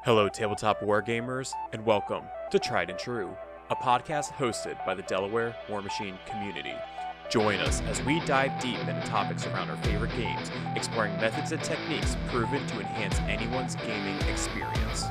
Hello, tabletop wargamers, and welcome to Tried and True, a podcast hosted by the Delaware War Machine community. Join us as we dive deep into topics around our favorite games, exploring methods and techniques proven to enhance anyone's gaming experience.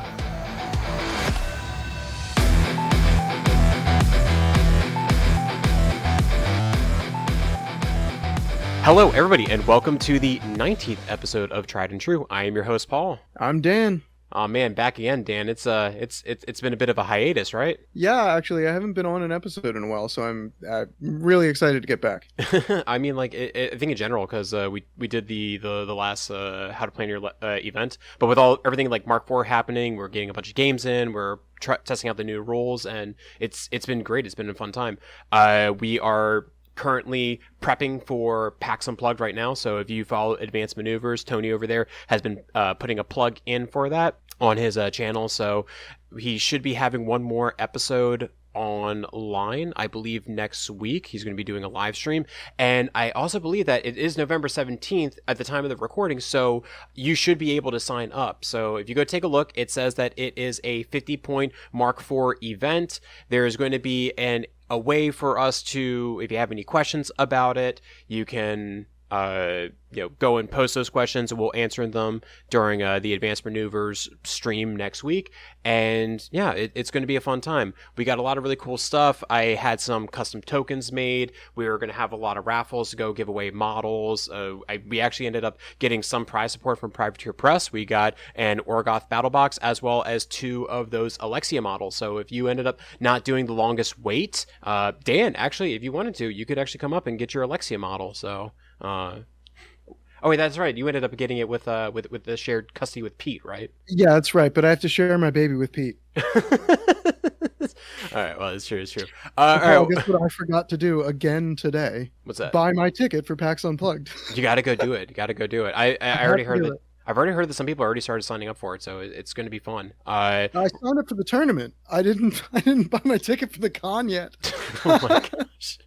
Hello, everybody, and welcome to the 19th episode of Tried and True. I am your host, Paul. I'm Dan. Oh man, back again, Dan. It's been a bit of a hiatus, right? Yeah, actually, I haven't been on an episode in a while, so I'm really excited to get back. I mean, like, I think in general, because we did the last How to Plan Your event, but with everything like Mark IV happening, we're getting a bunch of games in, we're testing out the new rules, and it's been great. It's been a fun time. We are currently prepping for PAX Unplugged right now, so if you follow Advanced Maneuvers, Tony over there has been putting a plug in for that on his channel, so he should be having one more episode online, I believe next week. He's going to be doing a live stream, and I also believe that it is November 17th at the time of the recording, so you should be able to sign up. So if you go take a look, it says that it is a 50-point Mark IV event. There's going to be a way for us to, if you have any questions about it, you can go and post those questions, and we'll answer them during the Advanced Maneuvers stream next week. And yeah, it's going to be a fun time. We got a lot of really cool stuff. I had some custom tokens made. We were going to have a lot of raffles to go give away models. We actually ended up getting some prize support from Privateer Press. We got an Orgoth battle box as well as 2 of those Alexia models. So if you ended up not doing the longest wait, Dan, actually, if you wanted to, you could actually come up and get your Alexia model. So oh wait, that's right. You ended up getting it with the shared custody with Pete, right? Yeah, that's right. But I have to share my baby with Pete. All right. Well, it's true. It's true. All right. Guess what I forgot to do again today? What's that? Buy my ticket for PAX Unplugged. You got to go do it. I already heard that. I've already heard that some people already started signing up for it, so it's going to be fun. I signed up for the tournament. I didn't buy my ticket for the con yet. Oh my gosh.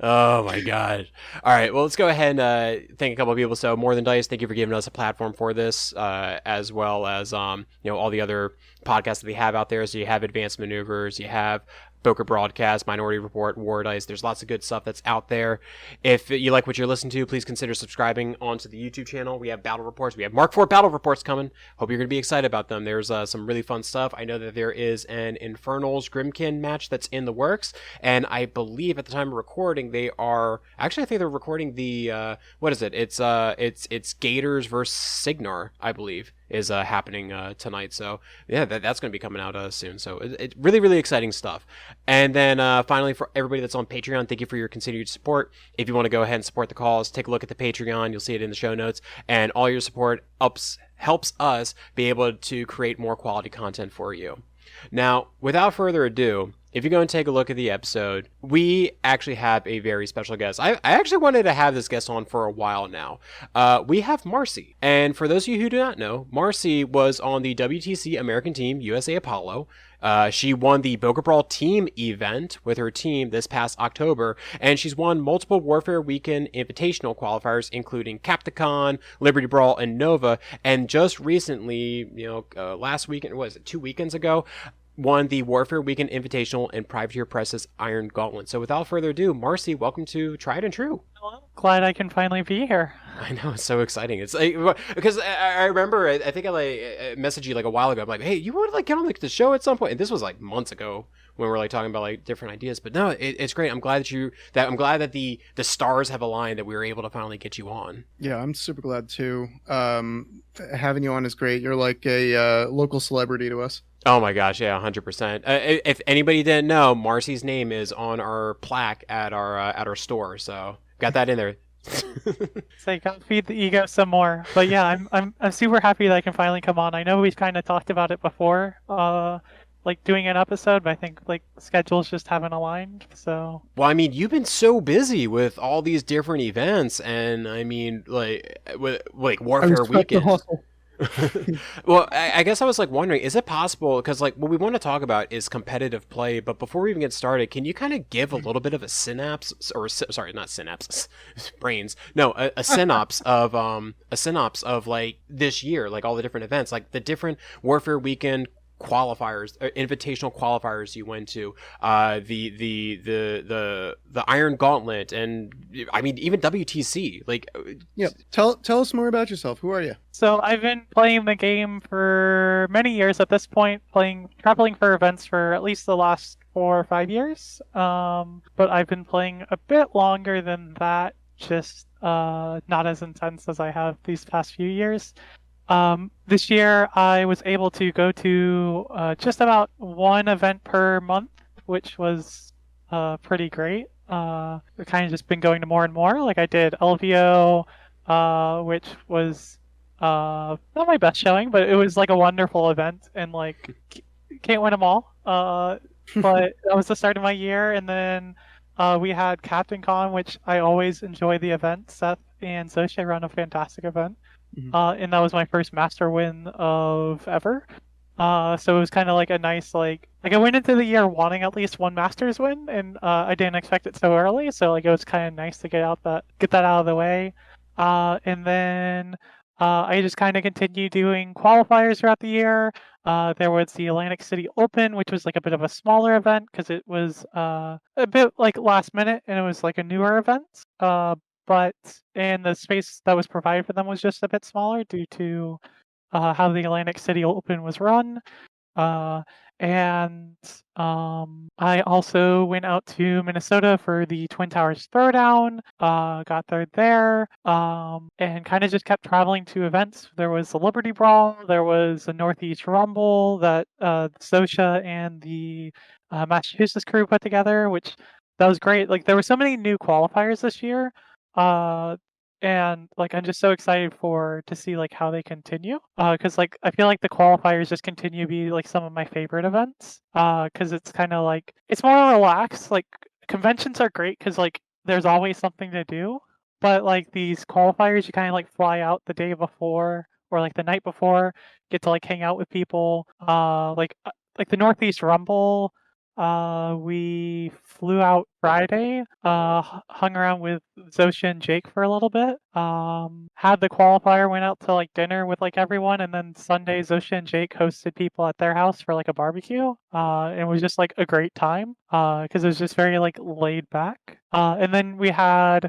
Oh my god. All right, well, let's go ahead and thank a couple of people. So More Than Dice, thank you for giving us a platform for this, as well as all the other podcasts that we have out there. So you have Advanced Maneuvers, you have Boker Broadcast, Minority Report, War Dice. There's lots of good stuff that's out there. If you like what you're listening to, please consider subscribing onto the YouTube channel. We have battle reports. We have Mark IV battle reports coming. Hope you're going to be excited about them. There's some really fun stuff. I know that there is an Infernals Grimkin match that's in the works, and I believe at the time of recording they are actually, I think they're recording the what is it? It's Gators versus Signar, I believe, is happening tonight. So yeah, that's going to be coming out soon. So it's really, really exciting stuff. And then finally, for everybody that's on Patreon, thank you for your continued support. If you want to go ahead and support the cause, take a look at the Patreon. You'll see it in the show notes. And all your support helps us be able to create more quality content for you. Now, without further ado, if you go and take a look at the episode, we actually have a very special guest. I actually wanted to have this guest on for a while now. We have Marcy. And for those of you who do not know, Marcy was on the WTC American Team USA Apollo. She won the Boker Brawl team event with her team this past October, and she's won multiple Warfare Weekend Invitational qualifiers, including Capticon, Liberty Brawl, and Nova. And just recently, last weekend, was it 2 weekends ago, won the Warfare Weekend Invitational and Privateer Press's Iron Gauntlet. So without further ado, Marcy, welcome to Tried and True. Hello. Glad I can finally be here. I know, it's so exciting. It's like, because I remember, I think I messaged you like a while ago. I'm like, hey, you want to get on the show at some point? And this was like months ago when we were talking about different ideas. But no, it's great. I'm glad that the stars have aligned, that we were able to finally get you on. Yeah, I'm super glad too. Having you on is great. You're like a local celebrity to us. Oh my gosh, yeah, 100%. If anybody didn't know, Marcy's name is on our plaque at our store, so got that in there. So gotta feed the ego some more. But yeah, I'm super happy that I can finally come on. I know we've kind of talked about it before, doing an episode, but I think schedules just haven't aligned. So well, I mean, you've been so busy with all these different events, and I mean, with Warfare Weekend. Well, I guess I was like wondering, is it possible? Because like what we want to talk about is competitive play, but before we even get started, can you kind of give a little bit of a synapse, or sorry, not synapses, brains? No, a synopsis of like this year, like all the different events, like the different Warfare Weekend qualifiers, invitational qualifiers you went to, the Iron Gauntlet, and I mean even WTC, like. Yeah. Tell us more about yourself. Who are you? So I've been playing the game for many years at this point, traveling for events for at least the last 4 or 5 years. But I've been playing a bit longer than that, just not as intense as I have these past few years. This year I was able to go to just about one event per month, which was pretty great. I've kind of just been going to more and more. Like I did LVO, which was not my best showing, but it was like a wonderful event, and like can't win them all. But that was the start of my year, and then we had Captain Con, which I always enjoy the event. Seth and Zoche run a fantastic event. And that was my first master win of ever. So it was kind of like a nice like I went into the year wanting at least one Masters win, and I didn't expect it so early. So like it was kind of nice to get that out of the way. And then I just kind of continued doing qualifiers throughout the year. There was the Atlantic City Open, which was like a bit of a smaller event because it was a bit like last minute, and it was like a newer event. But and the space that was provided for them was just a bit smaller due to how the Atlantic City Open was run. Uh, and I also went out to Minnesota for the Twin Towers Throwdown. Got third there. And kind of just kept traveling to events. There was the Liberty Brawl. There was a Northeast Rumble that Sosha and the Massachusetts crew put together, which that was great. Like there were so many new qualifiers this year. And like I'm just so excited to see like how they continue. Because like I feel like the qualifiers just continue to be like some of my favorite events. Because it's kind of like it's more relaxed. Like conventions are great because like there's always something to do. But like these qualifiers, you kind of like fly out the day before or like the night before, get to like hang out with people. Like the Northeast Rumble. We flew out Friday, hung around with Zosha and Jake for a little bit. Had the qualifier, went out to like dinner with like everyone, and then Sunday Zosha and Jake hosted people at their house for like a barbecue. It was just like a great time, because it was just very like laid back. And then we had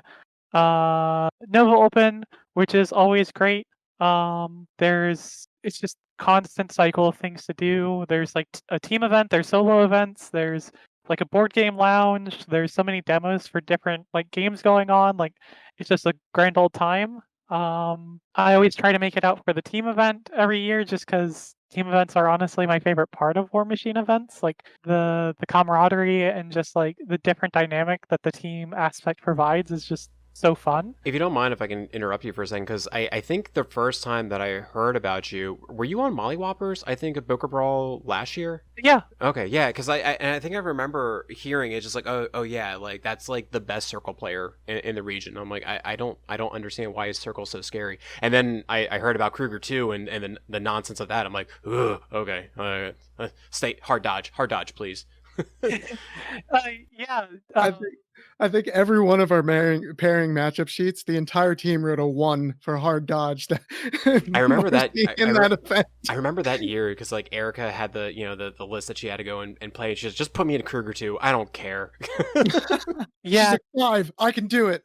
Nova Open, which is always great. It's just constant cycle of things to do. There's like a team event, there's solo events, there's like a board game lounge, there's so many demos for different like games going on. Like it's just a grand old time. I always try to make it out for the team event every year just because team events are honestly my favorite part of War Machine events. Like the camaraderie and just like the different dynamic that the team aspect provides is just so fun. If you don't mind, if I can interrupt you for a second, because I think the first time that I heard about you, were you on Mollywhoppers? I think at Boca Brawl last year. Yeah. Okay, yeah, because I think I remember hearing it, just like oh yeah, like that's like the best Circle player in the region. I'm like I don't understand why is Circle so scary. And then I heard about Kruger too, and the nonsense of that. I'm like, ugh, okay, stay hard dodge, please. Yeah. I think every one of our pairing matchup sheets, the entire team wrote a 1 for hard dodge. I remember that in that event. I remember that year because like Erica had the list that she had to go and play. And she just put me in Kruger too. I don't care. Yeah, She's like, 5. I can do it.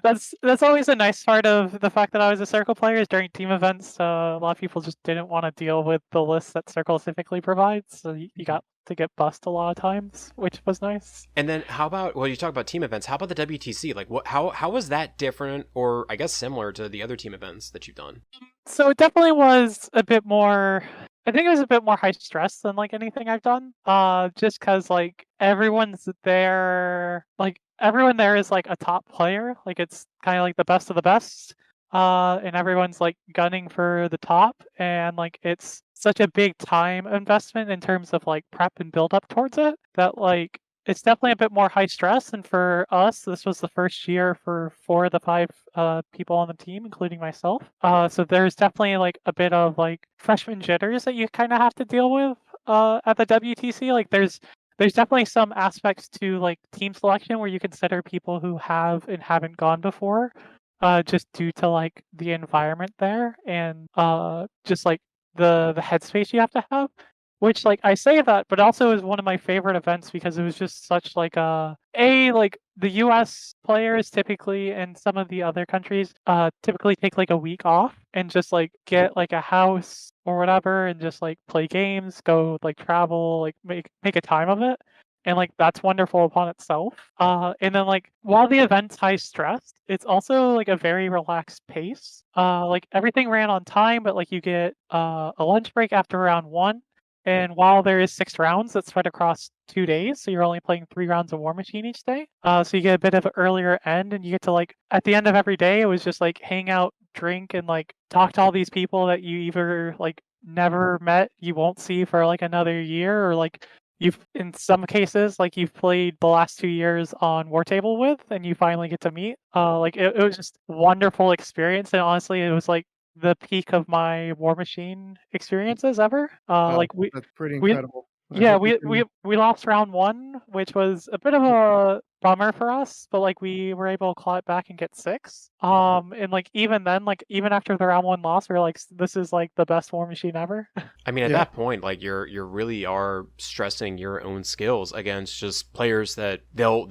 that's always a nice part of the fact that I was a Circle player is during team events. A lot of people just didn't want to deal with the list that Circle typically provides, so you got to get bussed a lot of times, which was nice. And then how about you talk about team events? How about the WTC? Like how was that different, or I guess similar to the other team events that you've done? So it definitely was a bit more. I think it was a bit more high stress than like anything I've done. Just because like everyone's there, like everyone there is like a top player. Like it's kind of like the best of the best. And everyone's like gunning for the top, and like it's such a big time investment in terms of like prep and build up towards it that like it's definitely a bit more high stress, and for us, this was the first year for 4 of the 5 people on the team, including myself. So there's definitely like a bit of like freshman jitters that you kind of have to deal with at the WTC. Like there's definitely some aspects to like team selection where you consider people who have and haven't gone before, just due to like the environment there and just like the headspace you have to have. Which, like, I say that, but also is one of my favorite events because it was just such like like the US players typically and some of the other countries typically take like a week off and just like get like a house or whatever and just like play games, go like travel, like make a time of it. And like that's wonderful upon itself. And then like while the event's high stress, it's also like a very relaxed pace. Like everything ran on time, but like you get a lunch break after round 1. And while there is 6 rounds that spread across 2 days, so you're only playing 3 rounds of War Machine each day. So you get a bit of an earlier end, and you get to like at the end of every day, it was just like hang out, drink, and like talk to all these people that you either like never met, you won't see for like another year, or like you've in some cases like you've played the last 2 years on War Table with, and you finally get to meet. Like it was just a wonderful experience, and honestly, it was like the peak of my War Machine experiences ever. Oh, Like we that's pretty we incredible. I yeah, hope you we lost round 1, which was a bit of a bummer for us, but like we were able to claw it back and get 6. And like even then, like even after the round 1 loss, we were like, this is like the best War Machine ever. I mean, at yeah. that point, like you're really are stressing your own skills against just players that they'll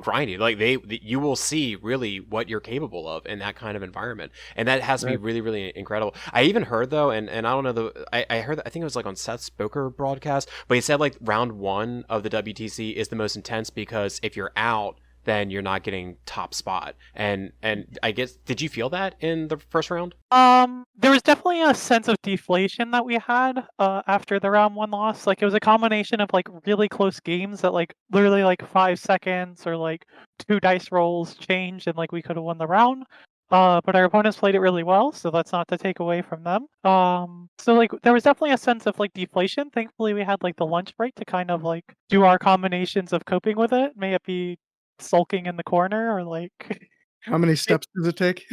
grind you. Like you will see really what you're capable of in that kind of environment, and that has to be Right. really really incredible. I even heard though, and I don't know I heard I think it was like on Seth's Boker broadcast, but he said like round 1 of the WTC is the most intense because if you're out, then you're not getting top spot. And I guess, did you feel that in the first round? There was definitely a sense of deflation that we had after the round 1 loss. Like it was a combination of like really close games that like literally like 5 seconds or like 2 dice rolls changed and like we could have won the round. But our opponents played it really well, so that's not to take away from them. So like there was definitely a sense of like deflation. Thankfully, we had like the lunch break to kind of like do our combinations of coping with it. May it be sulking in the corner or like How many steps does it take?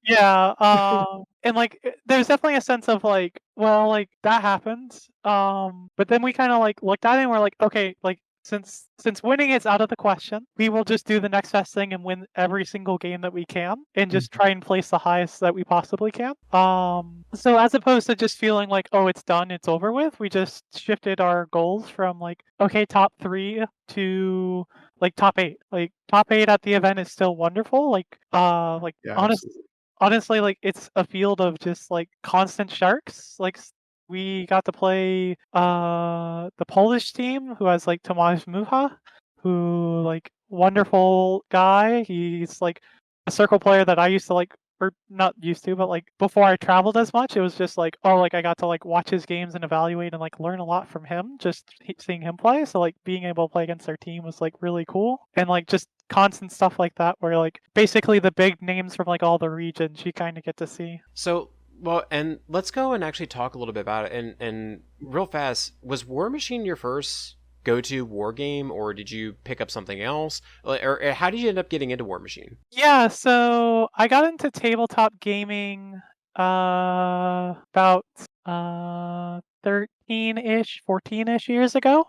yeah, and like there's definitely a sense of like, well, like that happens. But then we kind of like looked at it and we're like, okay, like since winning is out of the question, we will just do the next best thing and win every single game that we can and just try and place the highest that we possibly can. So as opposed to just feeling like, oh, it's done, it's over with, we just shifted our goals from like, okay, top 3 to like top 8. Like top 8 at the event is still wonderful. Like Yeah, absolutely. honestly, like it's a field of just like constant sharks. Like we got to play the Polish team who has like Tomasz Mucha, who like wonderful guy. He's like a circle player that I used to like, or not used to, but like before I traveled as much, it was just like, oh, like I got to like watch his games and evaluate and like learn a lot from him just seeing him play. So like being able to play against our team was like really cool, and like just constant stuff like that where like basically the big names from like all the regions you kind of get to see. So, well, and let's go and actually talk a little bit about it. And real fast, was War Machine your first go-to war game, or did you pick up something else? Or how did you end up getting into War Machine? Yeah, so I got into tabletop gaming about 13-ish, 14-ish years ago.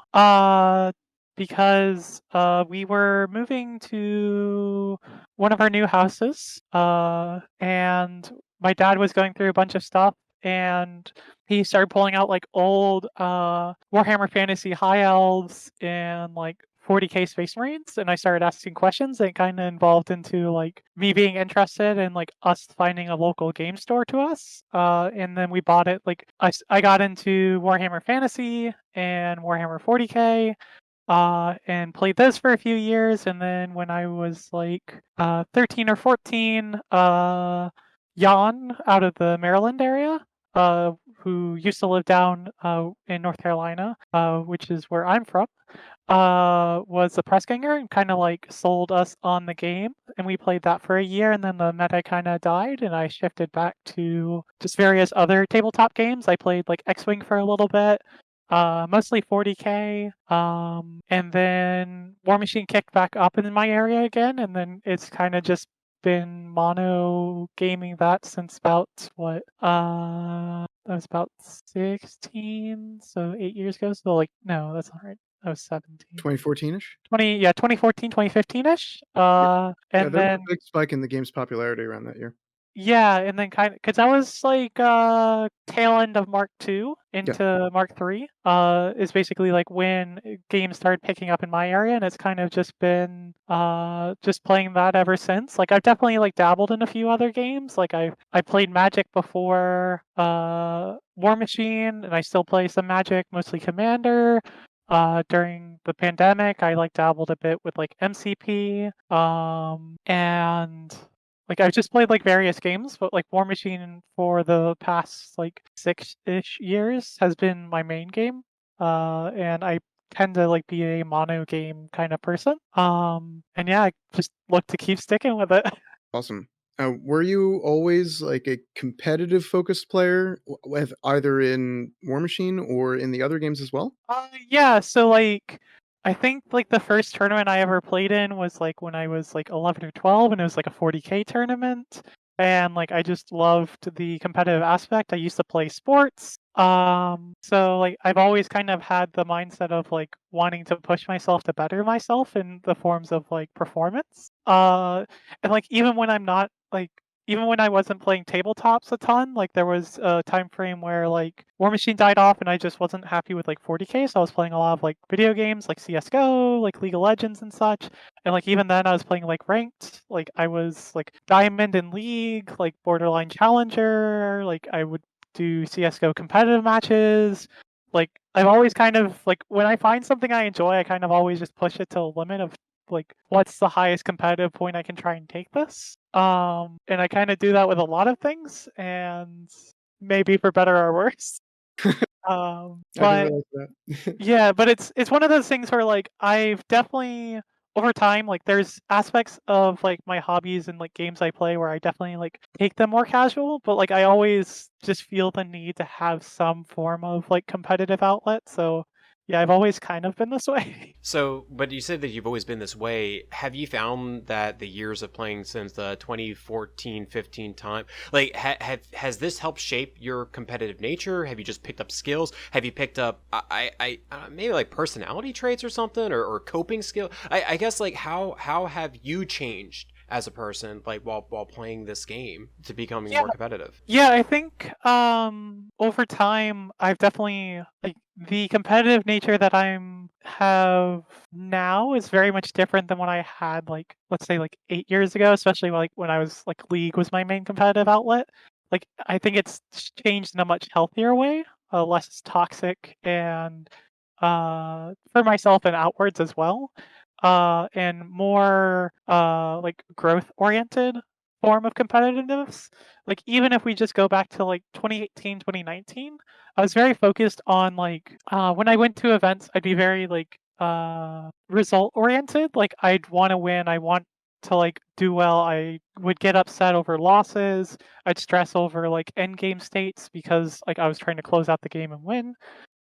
Because we were moving to one of our new houses, and my dad was going through a bunch of stuff, and he started pulling out like old Warhammer Fantasy High Elves and like 40k Space Marines, and I started asking questions, and it kind of involved into like me being interested and like us finding a local game store to us. And then we bought it. Like I got into Warhammer Fantasy and Warhammer 40k, and played this for a few years. And then when I was like 13 or 14, Jan out of the Maryland area, who used to live down in North Carolina, which is where I'm from, was a press ganger and kind of like sold us on the game, and we played that for a year, and then the meta kind of died, and I shifted back to just various other tabletop games. I played like X-Wing for a little bit, mostly 40K. And then War Machine kicked back up in my area again, and then it's kind of just been mono gaming that since about what I was about 16, so 8 years ago. So like no, that's not right. I was 17. 2014-ish? 2014, 2015-ish. Yeah, And there was a then big spike in the game's popularity around that year. yeah, and then kind of because I was like tail end of Mark II Yeah. into Mark III is basically like when games started picking up in my area, and it's kind of just been just playing that ever since. Like I've definitely like dabbled in a few other games. Like I played Magic before War Machine, and I still play some Magic, mostly Commander. During the pandemic, I like dabbled a bit with like MCP, and like I've just played like various games, but like War Machine for the past like 6-ish years has been my main game. And I tend to like be a mono game kind of person. And yeah, I just look to keep sticking with it. Awesome. Were you always like a competitive focused player with either in War Machine or in the other games as well? Yeah, so like I think like the first tournament I ever played in was like when I was like 11 or 12, and it was like a 40K tournament. And like I just loved the competitive aspect. I used to play sports. So like I've always kind of had the mindset of like wanting to push myself to better myself in the forms of like performance. And like even when I wasn't playing tabletops a ton, like there was a time frame where like War Machine died off and I just wasn't happy with like 40K, so I was playing a lot of like video games like CS:GO, like League of Legends and such. And like even then I was playing like ranked, like I was like Diamond in League, like borderline challenger, like I would do CS:GO competitive matches. Like I've always kind of like when I find something I enjoy, I kind of always just push it to a limit of like what's the highest competitive point I can try and take this. And I kind of do that with a lot of things, and maybe for better or worse. I can But relate to that. yeah, but it's one of those things where like I've definitely over time like there's aspects of like my hobbies and like games I play where I definitely like take them more casual, but like I always just feel the need to have some form of like competitive outlet. So yeah, I've always kind of been this way. So, but you said that you've always been this way. Have you found that the years of playing since the 2014, 15 time, like, has this helped shape your competitive nature? Have you just picked up skills? Have you picked up, maybe like personality traits or something, or coping skill? I guess like how have you changed as a person, like while playing this game to becoming Yeah, more competitive? yeah, I think over time I've definitely like the competitive nature that I'm have now is very much different than what I had like let's say like 8 years ago, especially like when I was like League was my main competitive outlet. Like I think it's changed in a much healthier way, less toxic and for myself and outwards as well. And more like growth oriented form of competitiveness. Like even if we just go back to like 2018, 2019, I was very focused on like when I went to events, I'd be very like result oriented. Like I'd want to win, I want to like do well. I would get upset over losses. I'd stress over like end game states because like I was trying to close out the game and win.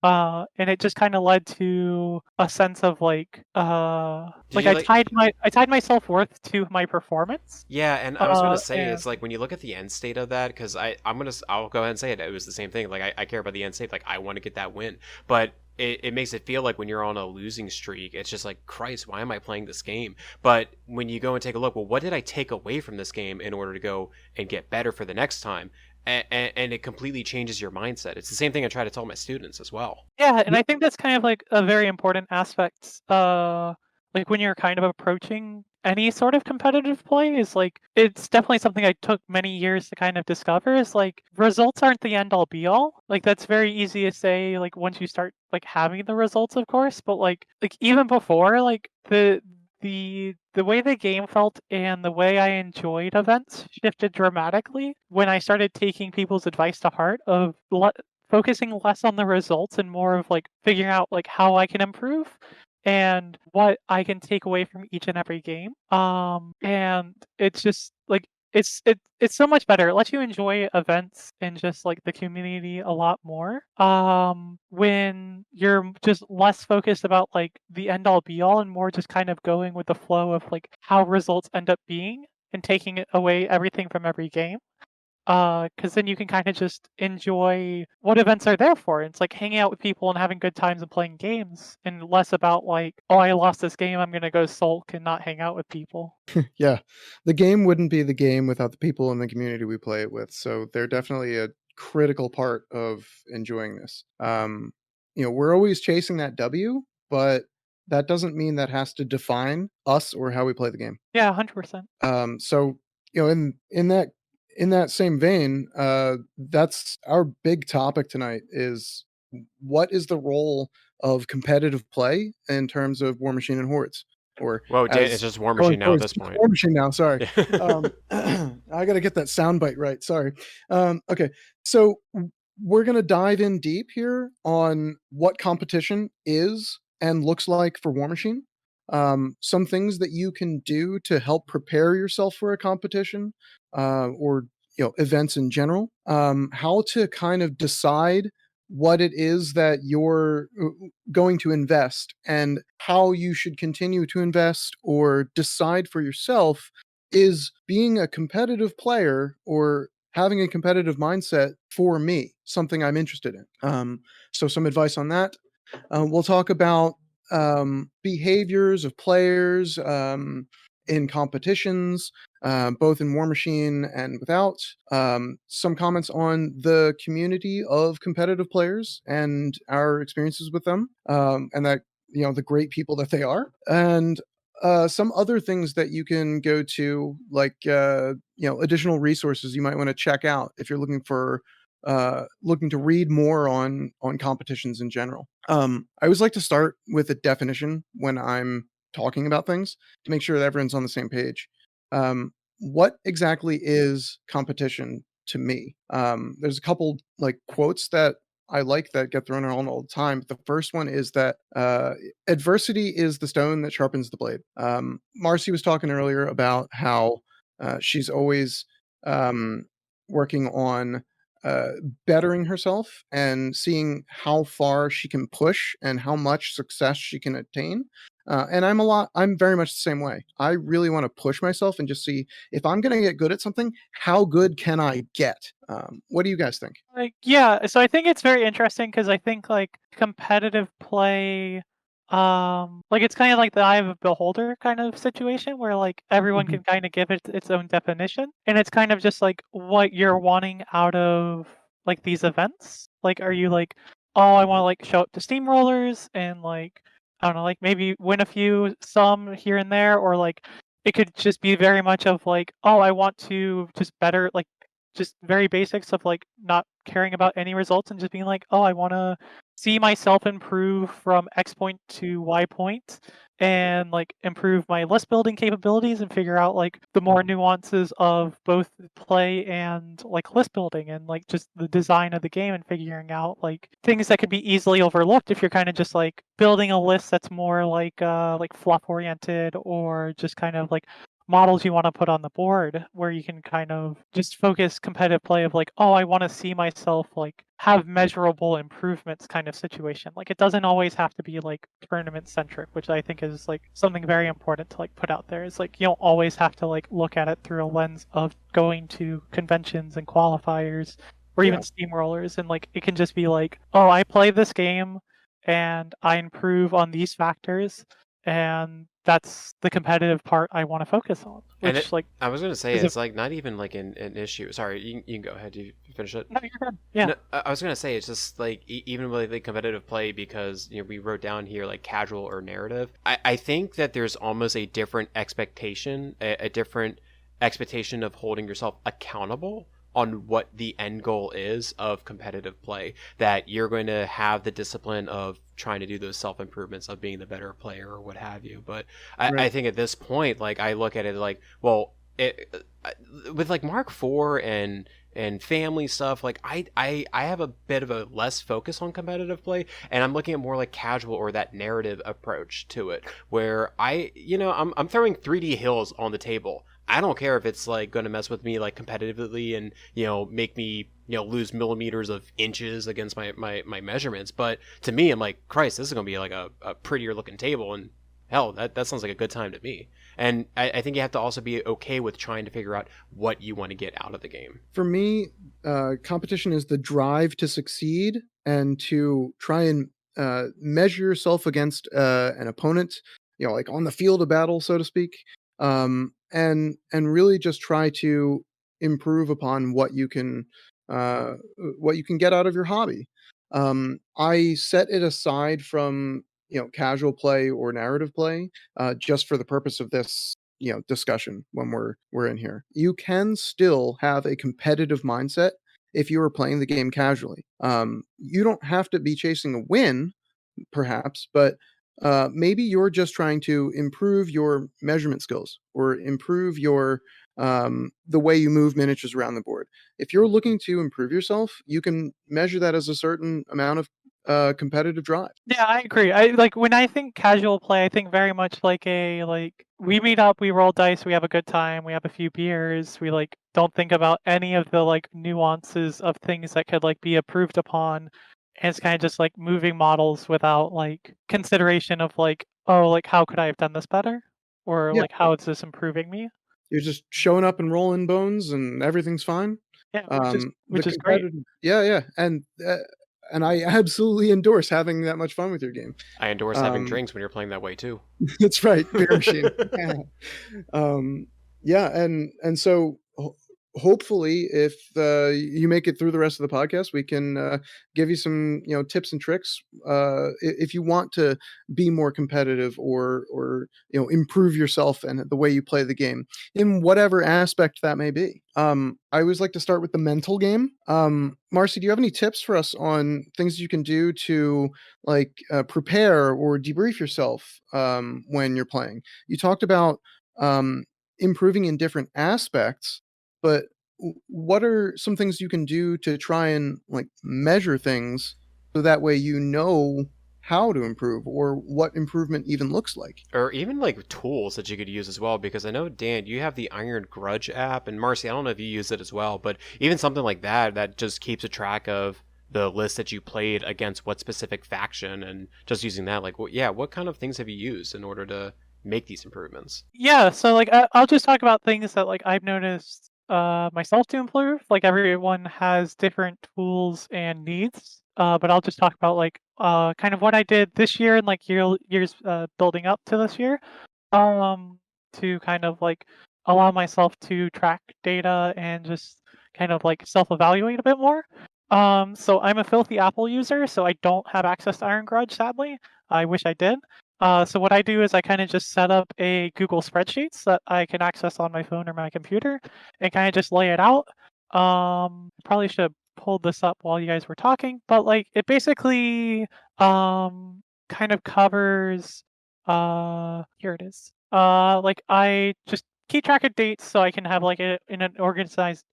And it just kind of led to a sense of Did you like? I tied my self-worth to my performance. Yeah, and I was gonna say And it's like when you look at the end state of that, because I'll go ahead and say it. It was the same thing. Like I care about the end state. Like I want to get that win, but it makes it feel like when you're on a losing streak, it's just like Christ, why am I playing this game? But when you go and take a look, well, what did I take away from this game in order to go and get better for the next time? And it completely changes your mindset. It's the same thing I try to tell my students as well. yeah, and I think that's kind of like a very important aspect. Like when you're kind of approaching any sort of competitive play is like it's definitely something I took many years to kind of discover is like results aren't the end all be all. Like that's very easy to say like once you start like having the results of course, but like even before like the way the game felt and the way I enjoyed events shifted dramatically when I started taking people's advice to heart of focusing less on the results and more of like figuring out like how I can improve and what I can take away from each and every game. And it's just like it's so much better. It lets you enjoy events and just like the community a lot more. When you're just less focused about like the end all be all and more just kind of going with the flow of like how results end up being and taking it away everything from every game. Because then you can kind of just enjoy what events are there for. It's like hanging out with people and having good times and playing games, and less about like, oh, I lost this game, I'm gonna go sulk and not hang out with people. Yeah. The game wouldn't be the game without the people in the community we play it with. So they're definitely a critical part of enjoying this. We're always chasing that W, but that doesn't mean that has to define us or how we play the game. Yeah, 100%. So in that same vein, that's our big topic tonight is what is the role of competitive play in terms of War Machine and Hordes? Or Whoa, Dan, it's as just War going Machine now at forward, this it's point. War Machine now, sorry. I gotta get that soundbite right, sorry. Okay, so we're gonna dive in deep here on what competition is and looks like for War Machine. Some things that you can do to help prepare yourself for a competition, or events in general. How to kind of decide what it is that you're going to invest and how you should continue to invest or decide for yourself. Is being a competitive player or having a competitive mindset for me something I'm interested in? So some advice on that. We'll talk about behaviors of players in competitions, both in War Machine and without. Some comments on the community of competitive players and our experiences with them, and that the great people that they are, and some other things that you can go to, like additional resources you might want to check out if you're looking to read more on competitions in general. I always like to start with a definition when I'm talking about things to make sure that everyone's on the same page. What exactly is competition to me? There's a couple like quotes that I like that get thrown around all the time. The first one is that adversity is the stone that sharpens the blade. Marcy was talking earlier about how she's always working on uh, bettering herself and seeing how far she can push and how much success she can attain. And I'm very much the same way. I really want to push myself and just see if I'm going to get good at something, how good can I get? What do you guys think? Like, yeah, so I think it's very interesting because I think like competitive play, like it's kind of like the eye of a beholder kind of situation where like everyone Mhm. can kind of give it its own definition, and it's kind of just like what you're wanting out of like these events. Like, are you like, oh, I want to like show up to steamrollers and like I don't know, like maybe win a few some here and there, or like it could just be very much of like, oh, I want to just better like just very basics of like not caring about any results and just being like, oh, I want to see myself improve from X point to Y point and like improve my list building capabilities and figure out like the more nuances of both play and like list building and like just the design of the game and figuring out like things that could be easily overlooked if you're kind of just like building a list that's more like fluff oriented or just kind of like models you want to put on the board where you can kind of just focus competitive play of like, oh, I want to see myself like have measurable improvements kind of situation. Like it doesn't always have to be like tournament centric, which I think is like something very important to like put out there. It's like you don't always have to like look at it through a lens of going to conventions and qualifiers or even Yeah. steamrollers, and like it can just be like, oh, I play this game and I improve on these factors, and that's the competitive part I want to focus on. And Which like I was gonna say is a it's like not even like an issue. Sorry, you can go ahead. You finish it. no, you're good. Yeah. No, I was gonna say it's just like even with the competitive play, because we wrote down here like casual or narrative. I think that there's almost a different expectation, a different expectation of holding yourself accountable on what the end goal is of competitive play. That you're going to have the discipline of trying to do those self improvements of being the better player or what have you. But I Right. think at this point, like I look at it like, well, with like Mark IV and family stuff, like I have a bit of a less focus on competitive play, and I'm looking at more like casual or that narrative approach to it, where I'm throwing 3D hills on the table. I don't care if it's like going to mess with me like competitively and make me lose millimeters of inches against my measurements. But to me, I'm like, Christ, this is going to be like a prettier looking table, and hell, that sounds like a good time to me. And I think you have to also be okay with trying to figure out what you want to get out of the game. For me, competition is the drive to succeed and to try and measure yourself against an opponent, like on the field of battle, so to speak, and really just try to improve upon uh, what you can get out of your hobby. I set it aside from casual play or narrative play just for the purpose of this discussion when we're in here. You can still have a competitive mindset if you are playing the game casually. You don't have to be chasing a win, perhaps, but maybe you're just trying to improve your measurement skills or improve your the way you move miniatures around the board. If you're looking to improve yourself, you can measure that as a certain amount of competitive drive. Yeah, I agree. I like when I think casual play, I think very much like we meet up, we roll dice, we have a good time, we have a few beers, we like don't think about any of the like nuances of things that could like be improved upon. And it's kind of just like moving models without like consideration of like, oh, like how could I have done this better? Or Yeah, like how is this improving me? you're just showing up and rolling bones, and everything's fine. Yeah, The which is great. competitive, yeah, and I absolutely endorse having that much fun with your game. I endorse having Um, drinks when you're playing that way too. that's right, beer machine. um, yeah, and so hopefully, if you make it through the rest of the podcast, we can give you some tips and tricks if you want to be more competitive or improve yourself and the way you play the game in whatever aspect that may be. I always like to start with the mental game. Marcy, do you have any tips for us on things you can do to like prepare or debrief yourself when you're playing? You talked about um, improving in different aspects, but what are some things you can do to try and like measure things so that way you know how to improve or what improvement even looks like? Or even like tools that you could use as well, because I know, Dan, you have the Iron Grudge app, and Marcy, I don't know if you use it as well, but even something like that just keeps a track of the list that you played against what specific faction, and just using that, like, yeah, what kind of things have you used in order to make these improvements? Yeah, so like I'll just talk about things that like I've noticed myself to improve. Like everyone has different tools and needs. But I'll just talk about like kind of what I did this year and like years building up to this year. Um to kind of like allow myself to track data and just kind of like self-evaluate a bit more. So I'm a Filthy Apple user, so I don't have access to Iron Grudge, sadly. I wish I did. So what I do is I kind of just set up a Google Spreadsheets that I can access on my phone or my computer and kind of just lay it out. Probably should have pulled this up while you guys were talking, but like it basically kind of covers here it is. Like I just keep track of dates so I can have like it in an organized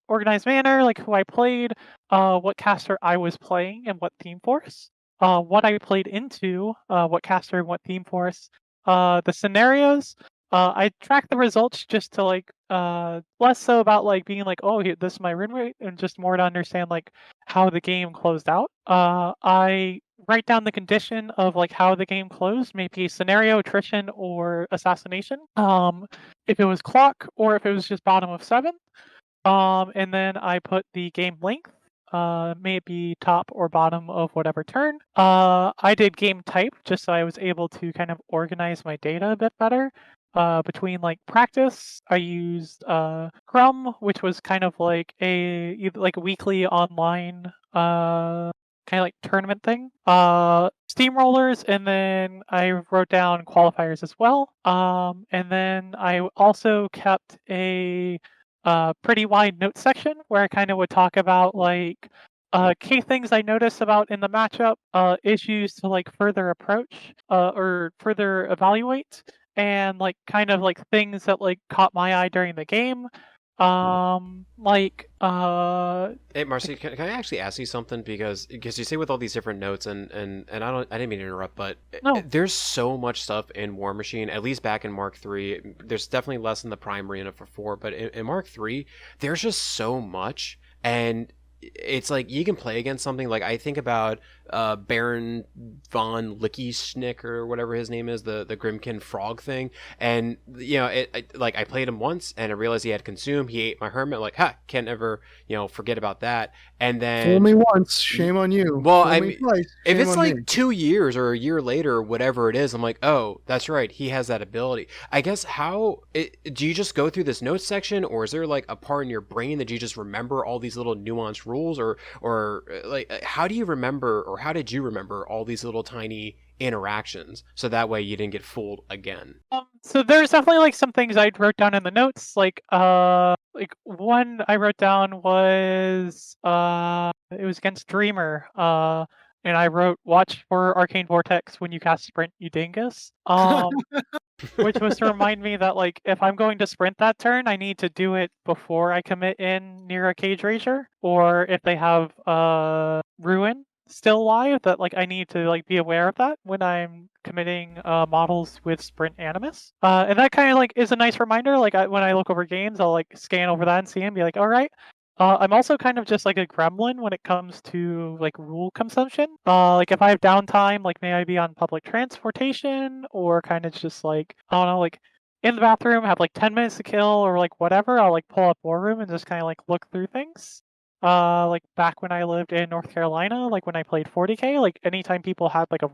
manner, like who I played, what caster I was playing and what theme force, what I played into, what caster and what theme force, the scenarios. I track the results just to like less so about like being like, oh, this is my win rate, and just more to understand like how the game closed out. I write down the condition of like how the game closed, maybe scenario, attrition, or assassination. If it was clock or if it was just bottom of 7. And then I put the game length, may it be top or bottom of whatever turn. I did game type just so I was able to kind of organize my data a bit better. Between like practice, I used Scrum, which was kind of like a weekly online kind of like tournament thing. Steamrollers, and then I wrote down qualifiers as well. And then I also kept a pretty wide note section where I kind of would talk about like key things I noticed about in the matchup, issues to like further approach or further evaluate, and like kind of like things that like caught my eye during the game. Like Hey, Marcy, can I actually ask you something? Because you say with all these different notes, and I didn't mean to interrupt, but no. there's so much stuff in War Machine. At least back in Mark III, there's definitely less in the Prime Arena for 4, but in Mark III, there's just so much, and it's like you can play against something like I think about Baron von Lickieschnick or whatever his name is, the Grimkin frog thing, and like I played him once and I realized he had consume. He ate my hermit. Like, ha, can't ever forget about that. And Fool then me once, shame on you. well, Fool I me mean, twice, if shame it's on me. like 2 years or a year later or whatever it is, I'm like, oh, that's right, he has that ability. I guess do you just go through this notes section, or is there like a part in your brain that you just remember all these little nuanced rules, or like how do you remember, or how did you remember all these little tiny interactions so that way you didn't get fooled again? So there's definitely like some things I wrote down in the notes. Like one I wrote down was it was against Dreamer. And I wrote watch for Arcane Vortex when you cast Sprint, you dingus. Which was to remind me that like if I'm going to sprint that turn, I need to do it before I commit in near a Cage Rager, or if they have Ruin still live, that like I need to like be aware of that when I'm committing models with Sprint Animus. And that kind of like is a nice reminder. Like when I look over games, I'll like scan over that and see and be like, all right. I'm also kind of just like a gremlin when it comes to like rule consumption. Like if I have downtime, like may I be on public transportation or kind of just like I don't know, like in the bathroom, have like 10 minutes to kill or like whatever. I'll like pull up War Room and just kind of like look through things. Like back when I lived in North Carolina, like when I played 40K, like anytime people had like a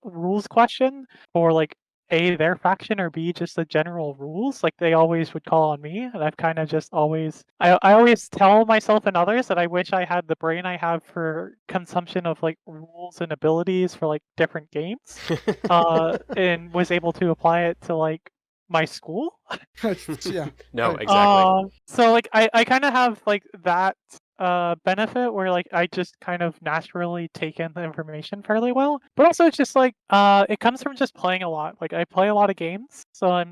rules question for like A, their faction, or B, just the general rules, like they always would call on me. And I've kind of just always I always tell myself and others that I wish I had the brain I have for consumption of like rules and abilities for like different games. And was able to apply it to like my school. Yeah. No, Right. exactly. So like I kind of have like that benefit where like I just kind of naturally take in the information fairly well. But also it's just like it comes from just playing a lot. Like I play a lot of games, so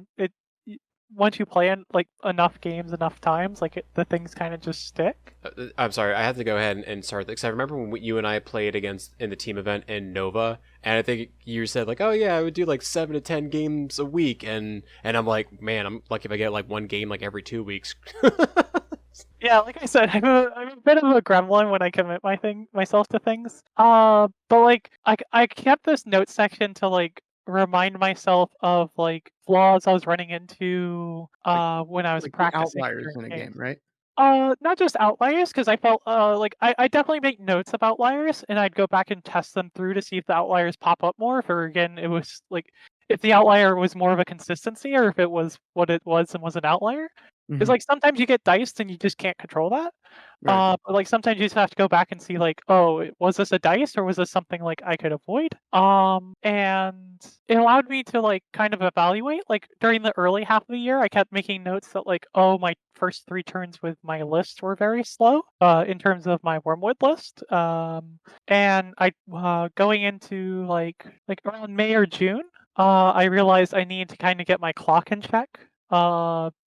once you play in like enough games enough times, like the things kind of just stick. I'm sorry, I have to go ahead and start because I remember when you and I played against in the team event in Nova, and I think you said like, "Oh yeah, I would do like 7 to 10 games a week," and I'm like, "Man, I'm lucky if I get like one game like every 2 weeks." Yeah, like I said, I'm a bit of a gremlin when I commit myself to things. But like I kept this note section to like remind myself of like flaws I was running into Like when I was like the practicing outliers during in a game, games. right? Not just outliers, because I felt like I definitely make notes of outliers, and I'd go back and test them through to see if the outliers pop up more. If again, it was like if the outlier was more of a consistency, or if it was what it was and was an outlier. Because Mhm. like sometimes you get diced and you just can't control that. Right. But like sometimes you just have to go back and see like, oh, was this a dice or was this something like I could avoid? And it allowed me to like kind of evaluate. Like during the early half of the year, I kept making notes that like, oh, my first 3 turns with my list were very slow. In terms of my Wormwood list. And I going into like around May or June, I realized I needed to kind of get my clock in check.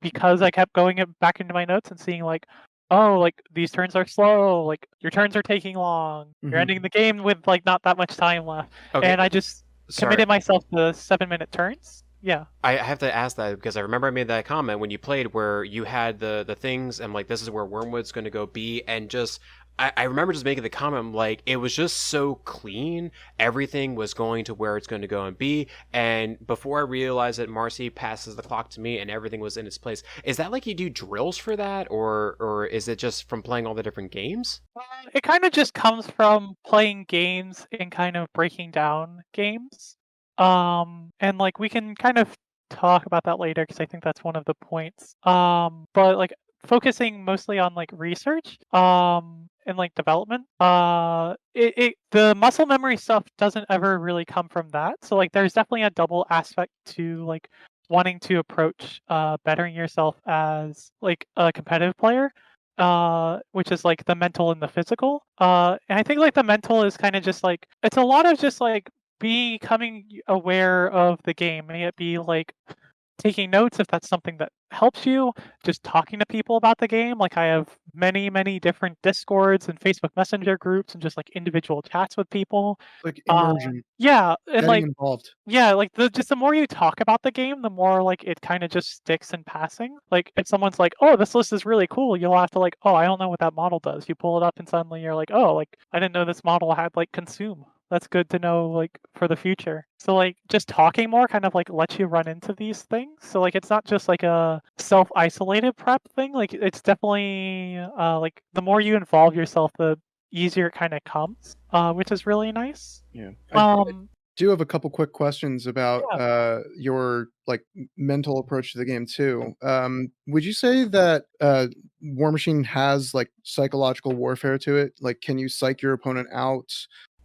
Because I kept going back into my notes and seeing like, oh, like these turns are slow, like your turns are taking long, you're Mhm. ending the game with like not that much time left, Okay, and I just sorry. committed myself to 7-minute turns. Yeah. I have to ask that because I remember I made that comment when you played where you had the things and like this is where Wormwood's going to go be and just I remember just making the comment like it was just so clean, everything was going to where it's going to go and be, and before I realized it, Marcy passes the clock to me and everything was in its place. Is that like you do drills for that, or is it just from playing all the different games? It kind of just comes from playing games and kind of breaking down games. And like we can kind of talk about that later because I think that's one of the points. But like focusing mostly on like research, and like development. The muscle memory stuff doesn't ever really come from that. So like there's definitely a double aspect to like wanting to approach bettering yourself as like a competitive player, which is like the mental and the physical. And I think like the mental is kind of just like it's a lot of just like becoming aware of the game. May it be like taking notes if that's something that helps you, just talking to people about the game. Like I have many different Discords and Facebook Messenger groups and just like individual chats with people. Like immersion, Yeah, and getting like involved. yeah, like the more you talk about the game, the more like it kind of just sticks in passing. Like if someone's like, "Oh, this list is really cool," you'll have to like, "Oh, I don't know what that model does." You pull it up and suddenly you're like, "Oh, like I didn't know this model had like consume." That's good to know like for the future. So like just talking more kind of like lets you run into these things. So like it's not just like a self-isolated prep thing. Like it's definitely like the more you involve yourself, the easier it kind of comes, which is really nice. Yeah. I Um, do have a couple quick questions about yeah. your like mental approach to the game too. Would you say that War Machine has like psychological warfare to it? Like, can you psych your opponent out?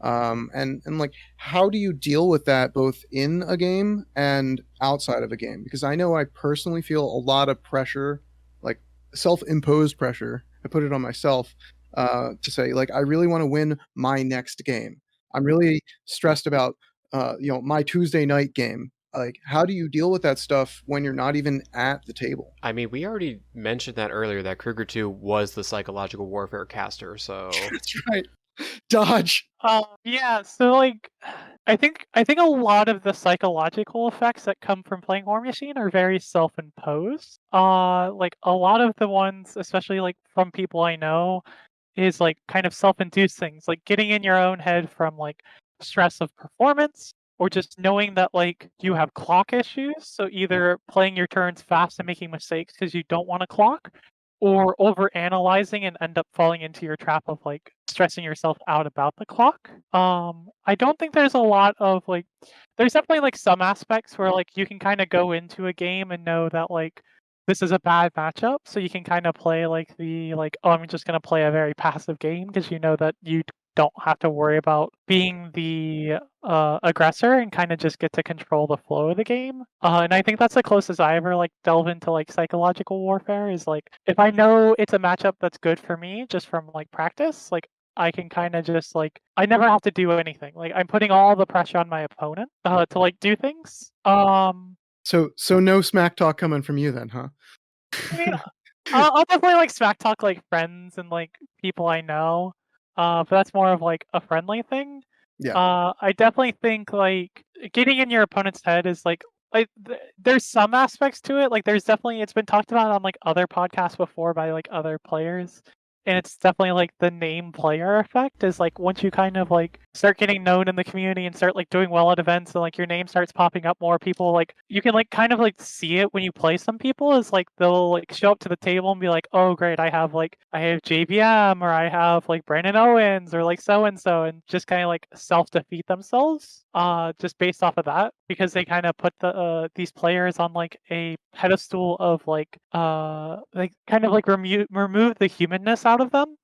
And like, how do you deal with that both in a game and outside of a game? Because I know I personally feel a lot of pressure, like self-imposed pressure. I put it on myself to say like I really want to win my next game. I'm really stressed about my Tuesday night game. Like, how do you deal with that stuff when you're not even at the table? I mean, we already mentioned that earlier that Kruger 2 was the psychological warfare caster, so That's right. Dodge. Yeah, so like I think a lot of the psychological effects that come from playing War Machine are very self-imposed. Like a lot of the ones, especially like from people I know, is like kind of self-induced things, like getting in your own head from like stress of performance or just knowing that like you have clock issues. So either playing your turns fast and making mistakes because you don't want to clock, or over analyzing and end up falling into your trap of like stressing yourself out about the clock. I don't think there's a lot of like there's definitely like some aspects where like you can kind of go into a game and know that like this is a bad matchup, so you can kind of play like the like, oh, I'm just gonna play a very passive game because you know that you don't have to worry about being the aggressor and kind of just get to control the flow of the game. And I think that's the closest I ever like delve into like psychological warfare is like if I know it's a matchup that's good for me just from like practice, like I can kind of just like I never have to do anything. Like I'm putting all the pressure on my opponent to like do things. So no smack talk coming from you then, huh? I mean, I'll definitely like smack talk like friends and like people I know, but that's more of like a friendly thing. Yeah. I definitely think like getting in your opponent's head is like there's some aspects to it. Like there's definitely it's been talked about on like other podcasts before by like other players. And it's definitely like the name player effect is like once you kind of like start getting known in the community and start like doing well at events and like your name starts popping up more, people like you can like kind of like see it when you play some people is like they'll like show up to the table and be like, oh great, I have JVM or I have like Brandon Owens or like so and just kind of like self defeat themselves just based off of that because they kind of put the these players on like a pedestal of like kind of like remove the humanness out of them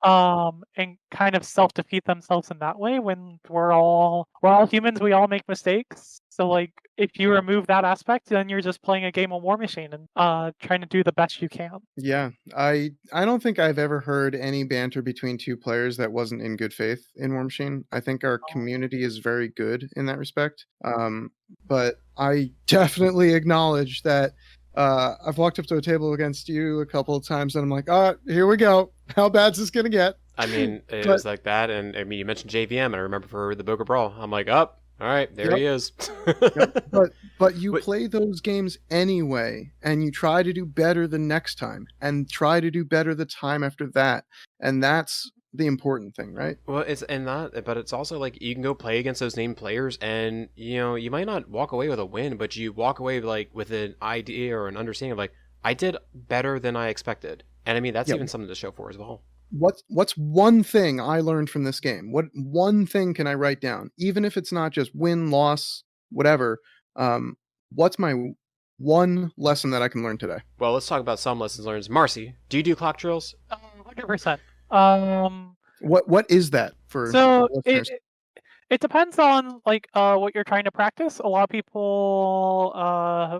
Mm. and kind of self defeat themselves in that way when we're all humans, we all make mistakes. So like if you remove that aspect, then you're just playing a game of War Machine and trying to do the best you can. Yeah. I don't think I've ever heard any banter between two players that wasn't in good faith in War Machine. I think our community is very good in that respect. But I definitely acknowledge that I've walked up to a table against you a couple of times and I'm like, here we go. How bad's this gonna get? I mean, it But was like that, and I mean, you mentioned JVM, and I remember for the Boca Brawl, I'm like, up, all right, there yep. he is. Yep. But you But play those games anyway, and you try to do better the next time, and try to do better the time after that, and that's the important thing, right? well, but it's also like you can go play against those named players, and you might not walk away with a win, but you walk away like with an idea or an understanding of like, I did better than I expected, and I mean that's Yeah. even something to show for as well. What's one thing I learned from this game? What one thing can I write down, even if it's not just win, loss, whatever? What's my one lesson that I can learn today? Well, let's talk about some lessons learned. Marcy, do you do clock drills? 100%. Um, What is that for so our listeners? it depends on like what you're trying to practice. A lot of people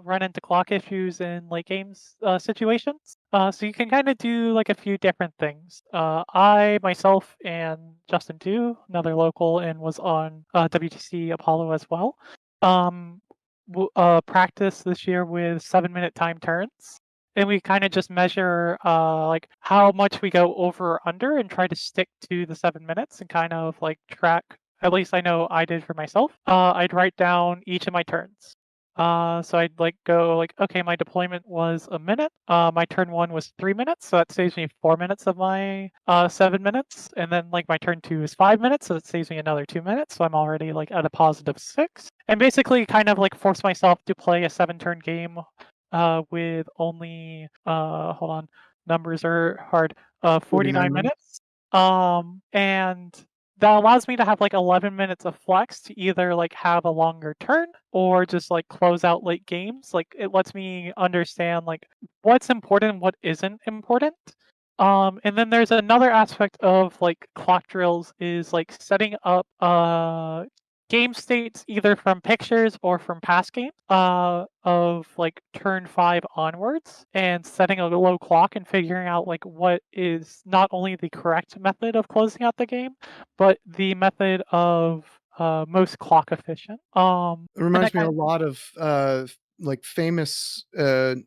run into clock issues in late games situations. So you can kind of do like a few different things. I myself and Justin too, another local, and was on WTC Apollo as well. Um, practice this year with 7-minute time turns. And we kind of just measure like how much we go over or under and try to stick to the 7 minutes and kind of like track. At least I know I did for myself. I'd write down each of my turns. So I'd like go like, okay, my deployment was a minute. My turn 1 was 3 minutes, so that saves me 4 minutes of my 7 minutes. And then like my turn 2 is 5 minutes, so that saves me another 2 minutes. So I'm already like at a +6. And basically kind of like force myself to play a 7-turn game with only hold on, numbers are hard. 49 minutes. And that allows me to have like 11 minutes of flex to either like have a longer turn or just like close out late games. Like it lets me understand like what's important and what isn't important. And then there's another aspect of like clock drills is like setting up game states either from pictures or from past games of like turn 5 onwards and setting a low clock and figuring out like what is not only the correct method of closing out the game but the method of most clock efficient. It reminds me a lot of like famous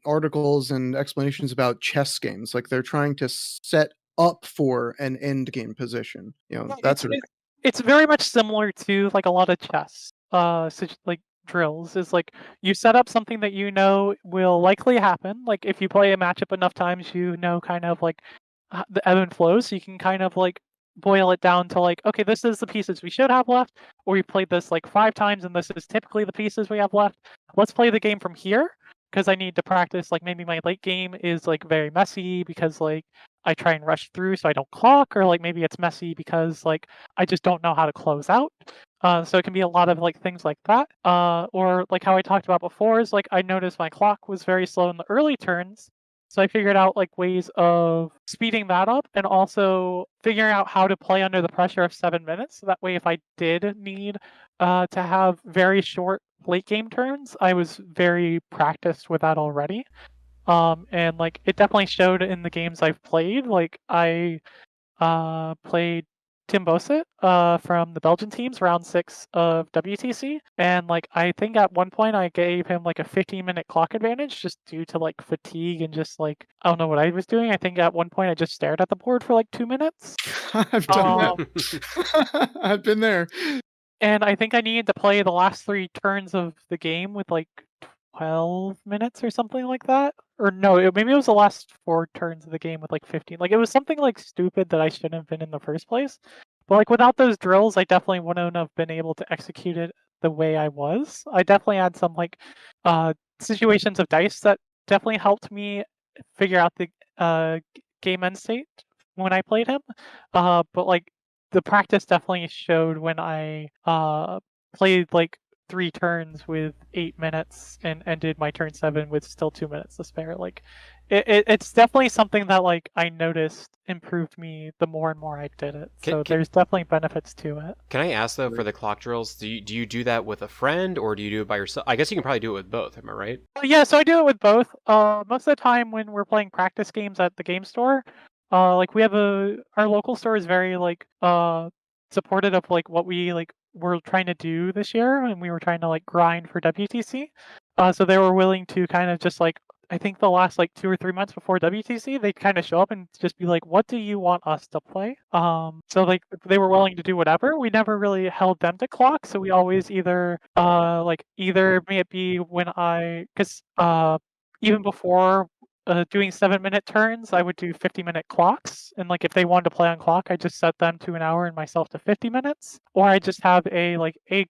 articles and explanations about chess games. Like they're trying to set up for an end game position. You know, that sort of thing. It's very much similar to like a lot of chess like drills is like you set up something that you know will likely happen. Like if you play a matchup enough times, you know kind of like the ebb and flow, so you can kind of like boil it down to like, okay, this is the pieces we should have left, or we played this like 5 times and this is typically the pieces we have left. Let's play the game from here because I need to practice. Like maybe my late game is like very messy because like I try and rush through so I don't clock, or like maybe it's messy because like I just don't know how to close out. So it can be a lot of like things like that. Or like how I talked about before is like I noticed my clock was very slow in the early turns. So I figured out like ways of speeding that up and also figuring out how to play under the pressure of 7 minutes. So that way if I did need to have very short late game turns, I was very practiced with that already. And like it definitely showed in the games I've played. Like I played Tim Bosit from the Belgian teams round 6 of WTC, and like I think at one point I gave him like a 15-minute clock advantage just due to like fatigue and just like I don't know what I was doing. I think at one point I just stared at the board for like 2 minutes. I've done that. I've been there. And I think I needed to play the last 3 turns of the game with like 12 minutes or something like that. Or no, maybe it was the last 4 turns of the game with like 15. Like it was something like stupid that I shouldn't have been in the first place. But like without those drills, I definitely wouldn't have been able to execute it the way I was. I definitely had some like situations of dice that definitely helped me figure out the game end state when I played him. But like the practice definitely showed when I played like 3 turns with 8 minutes and ended my turn 7 with still 2 minutes to spare. Like it's definitely something that like I noticed improved me the more and more I did it. So there's definitely benefits to it. Can I ask though, for the clock drills, do you do that with a friend or do you do it by yourself? I guess you can probably do it with both. Am I right? Yeah, so I do it with both. Most of the time when we're playing practice games at the game store, like we have our local store is very like supportive of like what we like we're trying to do this year, and we were trying to like grind for WTC. So they were willing to kind of just like I think the last like 2 or 3 months before WTC, they'd kind of show up and just be like, "What do you want us to play?" So like they were willing to do whatever. We never really held them to clock, so we always either may it be when because even before doing 7-minute turns, I would do 50-minute clocks, and like if they wanted to play on clock, I just set them to an hour and myself to 50 minutes, or I just have a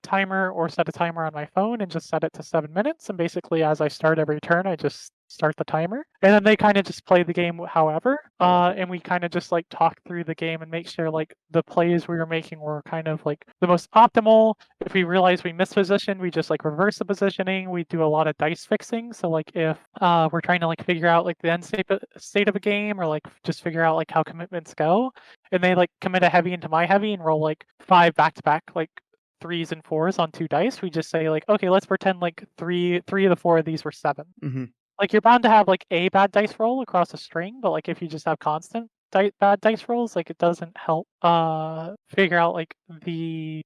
timer or set a timer on my phone and just set it to 7 minutes, and basically as I start every turn, I just start the timer, and then they kind of just play the game however, and we kind of just like talk through the game and make sure like the plays we were making were kind of like the most optimal. If we realize we mispositioned, we just like reverse the positioning. We do a lot of dice fixing, so like if we're trying to like figure out like the end state of a game, or like just figure out like how commitments go, and they like commit a heavy into my heavy and roll like 5 back-to-back like 3s and 4s on 2 dice, we just say like, okay, let's pretend like three of the 4 of these were 7. Mm-hmm. Like you're bound to have like a bad dice roll across a string, but like if you just have constant bad dice rolls, like it doesn't help figure out like the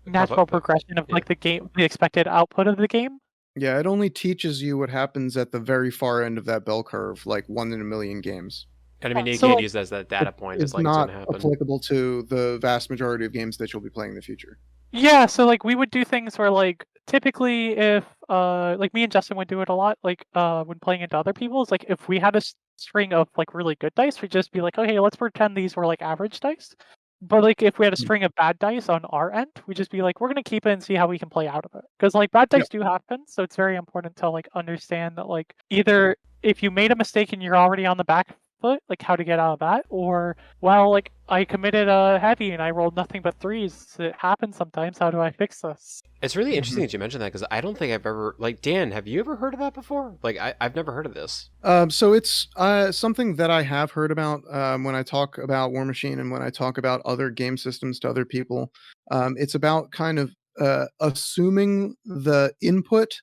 natural progression of like the expected output of the game. Yeah, it only teaches you what happens at the very far end of that bell curve, like 1 in a million games. And I mean, you So can't like use that as that It data point. It's is like it's going not to happen. applicable to the vast majority of games that you'll be playing in the future. yeah, so like we would do things where like typically if like me and Justin would do it a lot like when playing into other people's like if we had a string of like really good dice we'd just be like okay let's pretend these were like average dice. But like if we had a Mm. string of bad dice on our end, we'd just be like we're gonna keep it and see how we can play out of it. Because like bad Yep. dice do happen, so it's very important to like understand that like either if you made a mistake and you're already on the back foot, like how to get out of that, or well, like I committed a heavy and I rolled nothing but threes. It happens sometimes. How do I fix this? It's really Mhm. interesting that you mentioned that because I don't think I've ever like Dan. Have you ever heard of that before? Like I've never heard of this. So it's something that I have heard about when I talk about War Machine and when I talk about other game systems to other people. It's about kind of assuming the input,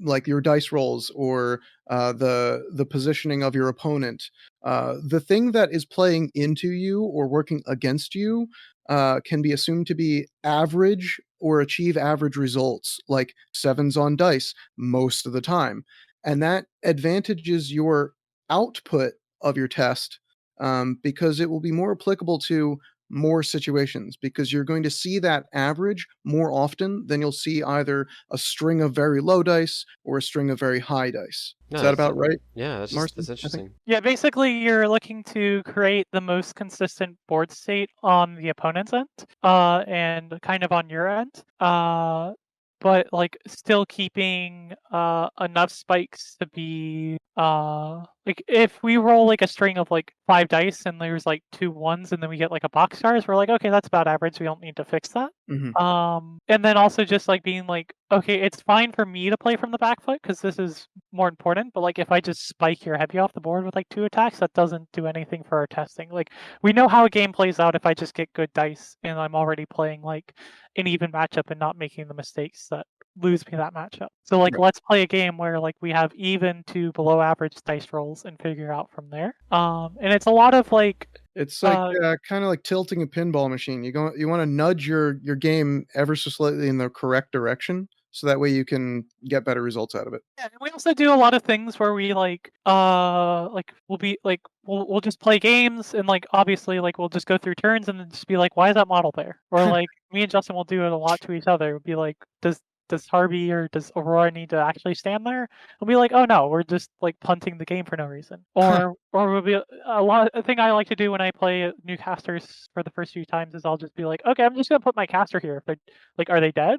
like your dice rolls or the positioning of your opponent. The thing that is playing into you or working against you can be assumed to be average or achieve average results, like sevens on dice most of the time, and that advantages your output of your test, because it will be more applicable to more situations because you're going to see that average more often than you'll see either a string of very low dice or a string of very high dice. Is No, that that's about right, yeah. That's Marston? I think. interesting. Yeah, basically you're looking to create the most consistent board state on the opponent's end, and kind of on your end. But like still keeping enough spikes to be like if we roll like a string of like 5 dice and there's like 2 1s and then we get like a box stars, we're like, okay, that's about average. We don't need to fix that. Mhm. And then also just like being like, okay, it's fine for me to play from the back foot because this is more important. But like if I just spike your heavy off the board with like 2 attacks, that doesn't do anything for our testing. Like we know how a game plays out if I just get good dice and I'm already playing like an even matchup and not making the mistakes that lose me that matchup. So like Right. let's play a game where like we have even to below average dice rolls and figure out from there. And it's a lot of like It's like uh kind of like tilting a pinball machine. You want to nudge your game ever so slightly in the correct direction, so that way you can get better results out of it. yeah, and we also do a lot of things where we like we'll be like we'll just play games and like obviously like we'll just go through turns and then just be like, why is that model there? Or like me and Justin will do it a lot to each other. We'll be like, does Harvey or does Aurora need to actually stand there? We'll be like, oh no, we're just like punting the game for no reason. Or we'll be a thing I like to do when I play new casters for the first few times is I'll just be like, okay, I'm just gonna put my caster here. If they're like, are they dead?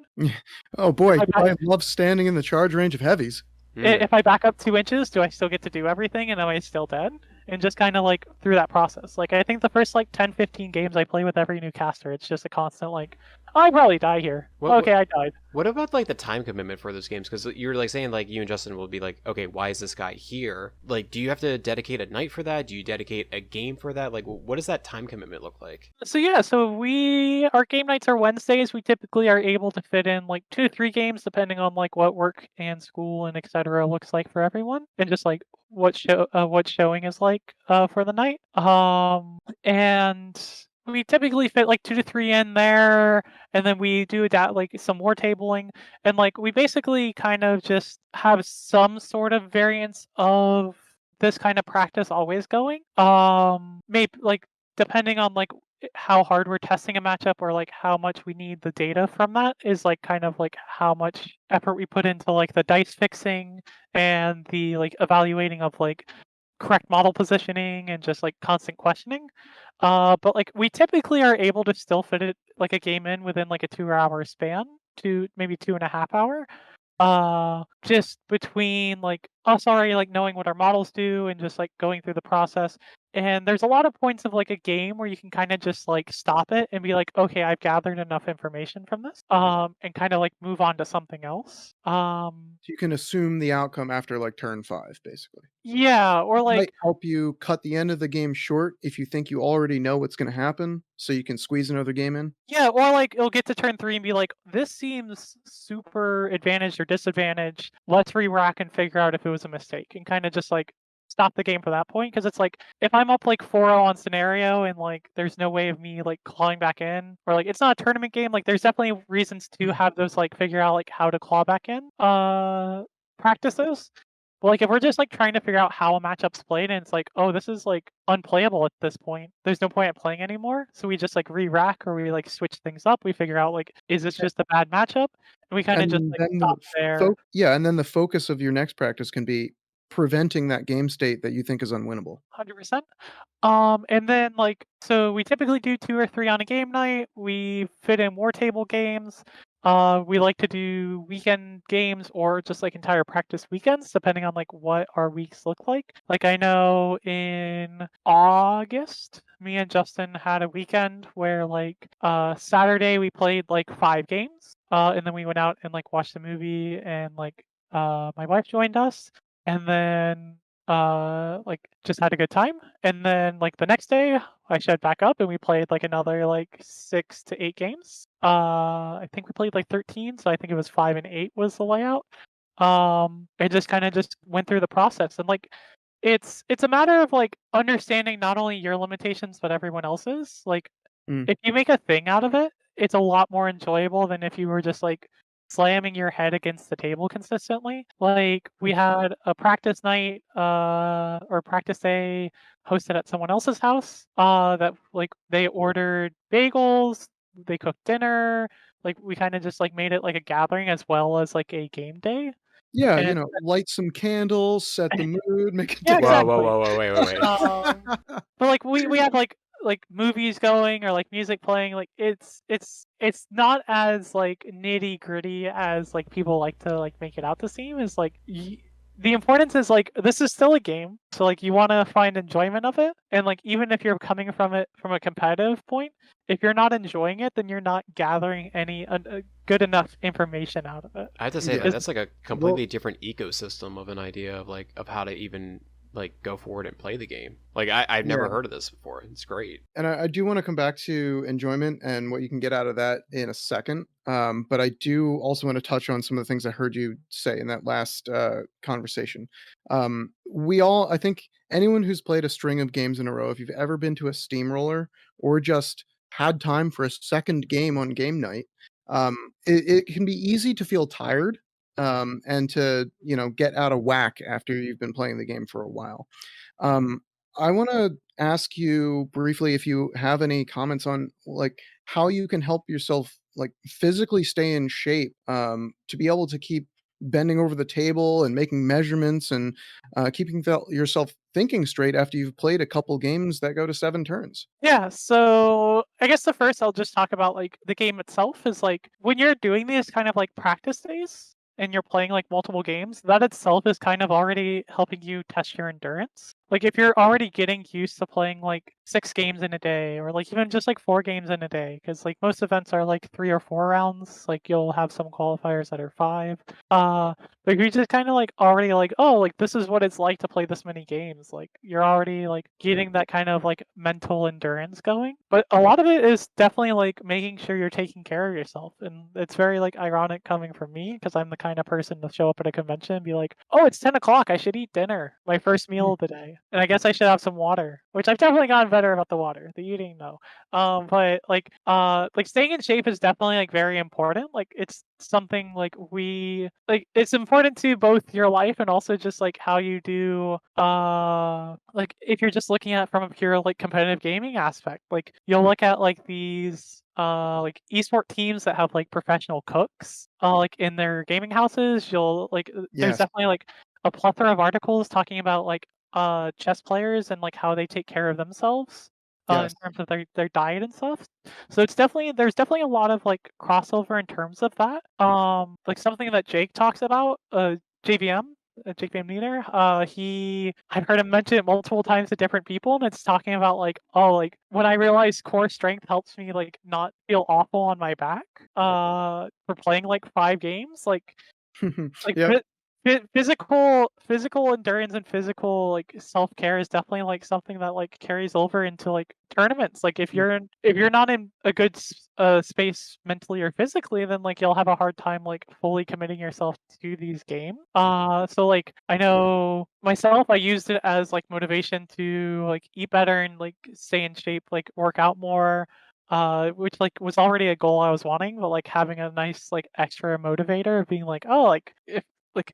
Oh boy, I I love standing in the charge range of heavies. Hmm. if I back up 2 inches, do I still get to do everything and am I still dead? And just kind of like through that process. Like I think the first like 10, 15 games I play with every new caster, it's just a constant like, oh, I probably die here. What, Okay, I died. What about like the time commitment for those games? Because you were like saying like you and Justin will be like, okay, why is this guy here? Like, do you have to dedicate a night for that? Do you dedicate a game for that? Like, what does that time commitment look like? So yeah, so our game nights are Wednesdays. We typically are able to fit in like 2 to 3 games depending on like what work and school and etc. looks like for everyone, and just like what showing is like for the night. And we typically fit like 2 to 3 in there, and then we do that like some more tabling, and like we basically kind of just have some sort of variance of this kind of practice always going. Maybe like depending on like how hard we're testing a matchup or like how much we need the data from that is like kind of like how much effort we put into like the dice fixing and the like evaluating of like correct model positioning and just like constant questioning. But like we typically are able to still fit it like a game in within like a 2 hour span to maybe 2.5 hour. Just between like us already like knowing what our models do and just like going through the process. And there's a lot of points of like a game where you can kind of just like stop it and be like, okay, I've gathered enough information from this. And kind of like move on to something else. You can assume the outcome after like turn 5, basically. Yeah, or Might like help you cut the end of the game short if you think you already know what's going to happen, so you can squeeze another game in. yeah, or like it'll get to turn 3 and be like, this seems super advantaged or disadvantaged. Let's re-rack and figure out if it was a mistake, and kind of just like stop the game for that point, because it's like if I'm up like 4-0 on scenario and like there's no way of me like clawing back in, or like it's not a tournament game, like there's definitely reasons to have those like figure out like how to claw back in practices. But like if we're just like trying to figure out how a matchup's played and it's like, oh, this is like unplayable at this point, there's no point at playing anymore, so we just like re-rack or we like switch things up. We figure out like, is this just a bad matchup, and we kind of just And like then stop there. and then the focus of your next practice can be preventing that game state that you think is unwinnable. 100%. And then like, so we typically do 2 or 3 on a game night. We fit in war table games. We like to do weekend games or just like entire practice weekends, depending on like what our weeks look like. Like I know in August, me and Justin had a weekend where like Saturday we played like 5 games. And then we went out and like watched a movie, and like my wife joined us. And then like just had a good time. And then like the next day I showed back up and we played like another like 6 to 8 games. I think we played like 13, so I think it was 5 and 8 was the layout. It just kind of just went through the process, and like it's a matter of like understanding not only your limitations but everyone else's. Like Mm. if you make a thing out of it, it's a lot more enjoyable than if you were just like slamming your head against the table consistently. Like we had a practice night or practice day hosted at someone else's house that like they ordered bagels, they cooked dinner, like we kind of just like made it like a gathering as well as like a game day. Yeah, And light some candles, set the mood, make a yeah, day. Whoa, whoa, exactly. whoa, whoa, wait. But like we have like movies going or like music playing. Like it's not as like nitty gritty as like people like to like make it out to seem. Is like the importance is like this is still a game, so like you want to find enjoyment of it, and like even if you're coming from it from a competitive point, if you're not enjoying it, then you're not gathering any good enough information out of it. I have to say Yeah. that's like a completely different ecosystem of an idea of like of how to even like go forward and play the game. Like I've never Yeah. heard of this before. It's great. And I do want to come back to enjoyment and what you can get out of that in a second. But I do also want to touch on some of the things I heard you say in that last conversation. I think anyone who's played a string of games in a row, if you've ever been to a steamroller or just had time for a second game on game night, it can be easy to feel tired and to get out of whack after you've been playing the game for a while. Um, I want to ask you briefly if you have any comments on like how you can help yourself like physically stay in shape to be able to keep bending over the table and making measurements and keeping yourself thinking straight after you've played a couple games that go to 7 turns. Yeah, so I guess the first I'll just talk about like the game itself is like when you're doing these kind of like practice days and you're playing like multiple games, that itself is kind of already helping you test your endurance. Like if you're already getting used to playing like 6 games in a day or like even just like 4 games in a day, because like most events are like 3 or 4 rounds, like you'll have some qualifiers that are 5. But you just kind of like already like, oh, like this is what it's like to play this many games. Like you're already like getting that kind of like mental endurance going. But a lot of it is definitely like making sure you're taking care of yourself. And it's very like ironic coming from me because I'm the kind of person to show up at a convention and be like, oh, it's 10 o'clock. I should eat dinner, my first meal of the day. And I guess I should have some water, which I've definitely gotten better about the water. The eating, no. But like staying in shape is definitely like very important. Like it's something like it's important to both your life and also just like how you do like if you're just looking at it from a pure like competitive gaming aspect, like you'll look at like these like esport teams that have like professional cooks like in their gaming houses. You'll like there's Yes. definitely like a plethora of articles talking about like chess players and like how they take care of themselves in Yes. terms of their diet and stuff. So there's definitely a lot of like crossover in terms of that. Like something that Jake talks about, JVM, Jake Van Meter. I've heard him mention it multiple times to different people, and it's talking about like, oh, like when I realized core strength helps me like not feel awful on my back, for playing like 5 games, like Yep. physical endurance and physical like self-care is definitely like something that like carries over into like tournaments. Like if you're not in a good space mentally or physically, then like you'll have a hard time like fully committing yourself to these games. So like I know myself, I used it as like motivation to like eat better and like stay in shape, like work out more, which like was already a goal I was wanting, but like having a nice like extra motivator of being like, oh, like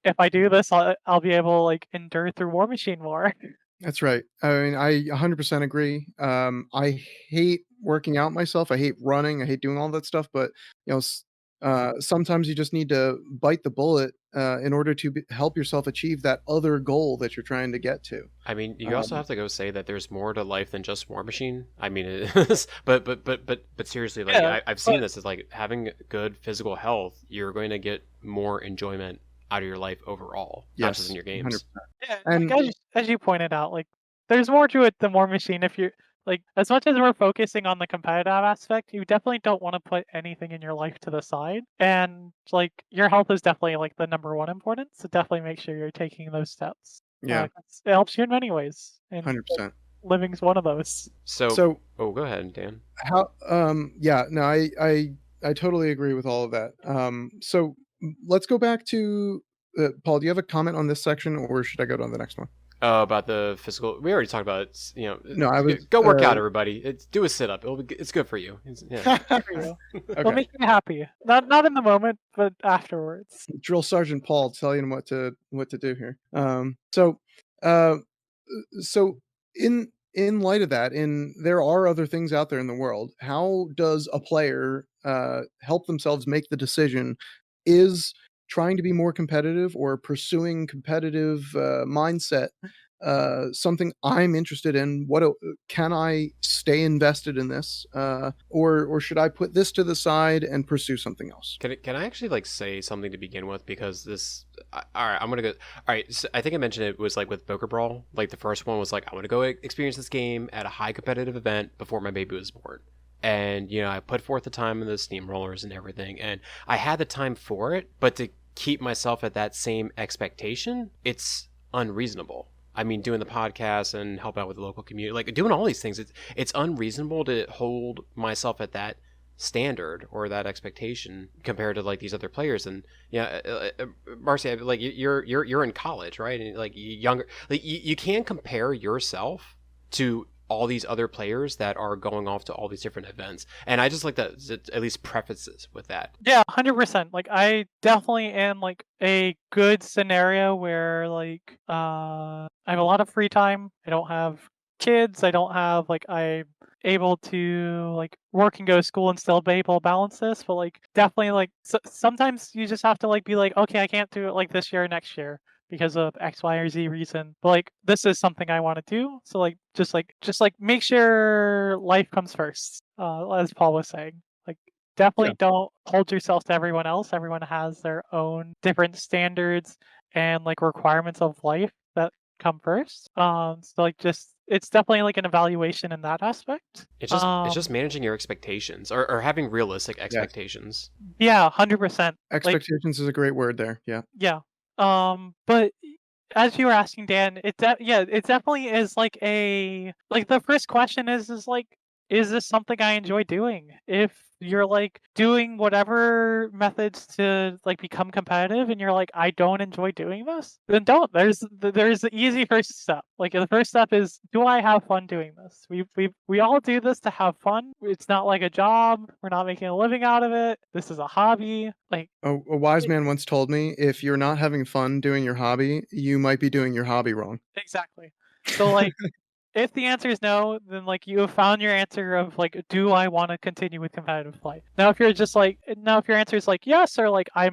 if I do this, I'll be able to like endure through War Machine more. That's right. I mean, I 100% agree. I hate working out myself. I hate running. I hate doing all that stuff. But you know, sometimes you just need to bite the bullet in order to help yourself achieve that other goal that you're trying to get to. I mean, you also Um, have to go say that there's more to life than just War Machine. I mean, it is, but seriously, like Yeah, I've seen but this is like having good physical health. You're going to get more enjoyment out of your life overall, not just in yes, your 100. games. yeah, like And as you pointed out, like there's more to it than War Machine. If you're like as much as we're focusing on the competitive aspect, you definitely don't want to put anything in your life to the side. And like your health is definitely like the number one importance. So definitely make sure you're taking those steps. yeah, 'Cause it helps you in many ways, and like, 100%. living's one of those. So, So oh, go ahead, Dan. how? Yeah, no, I totally agree with all of that. So let's go back to Paul. Do you have a comment on this section, or should I go to the next one? About the physical, we already talked about it. You No, I was. go work out, everybody. Do a sit up. It's good for you. Yeah. Good for you. It'll Okay. make you happy. Not in the moment, but afterwards. Drill Sergeant Paul telling him what to do here. Uh, so in light of that, in there are other things out there in the world. How does a player help themselves make the decision? Is trying to be more competitive or pursuing competitive mindset something I'm interested in? Can I stay invested in this, or should I put this to the side and pursue something else? Can I actually like say something to begin with because all right, I'm gonna go. All right, so I think I mentioned it was like with Poker Brawl. Like the first one was like I want to go experience this game at a high competitive event before my baby was born, and I put forth the time in the steamrollers and everything, and I had the time for it, but to keep myself at that same expectation, it's unreasonable. I mean, doing the podcast and help out with the local community, like doing all these things, it's unreasonable to hold myself at that standard or that expectation compared to like these other players. And Marcy, like you're in college, right? And like younger, like you can't compare yourself to all these other players that are going off to all these different events. And I just like to at least preface this with that. Yeah, 100%. Like I definitely am like a good scenario where like I have a lot of free time. I don't have kids. I don't have like I'm able to like work and go to school and still be able to balance this. But like definitely like sometimes you just have to like be like, okay, I can't do it like this year or next year because of X, Y, or Z reason. But like this is something I want to do. So like just like make sure life comes first. As Paul was saying. Like Yeah, definitely don't hold yourself to everyone else. Everyone has their own different standards and like requirements of life that come first. So like just it's definitely like an evaluation in that aspect. It's just managing your expectations or having realistic yes. expectations. Yeah, 100%. Like Expectations is a great word there. Yeah. yeah. But as you were asking Dan, it definitely is like like the first question is like, is this something I enjoy doing? If you're like doing whatever methods to like become competitive and you're like, I don't enjoy doing this, then don't. There's the easy first step. Like the first step is, do I have fun doing this? We all do this to have fun. It's not like a job. We're not making a living out of it. This is a hobby. Like A wise man once told me, if you're not having fun doing your hobby, you might be doing your hobby wrong. exactly. So like if the answer is no, then like you have found your answer of like, do I want to continue with competitive play? Now if your answer is like yes, or like at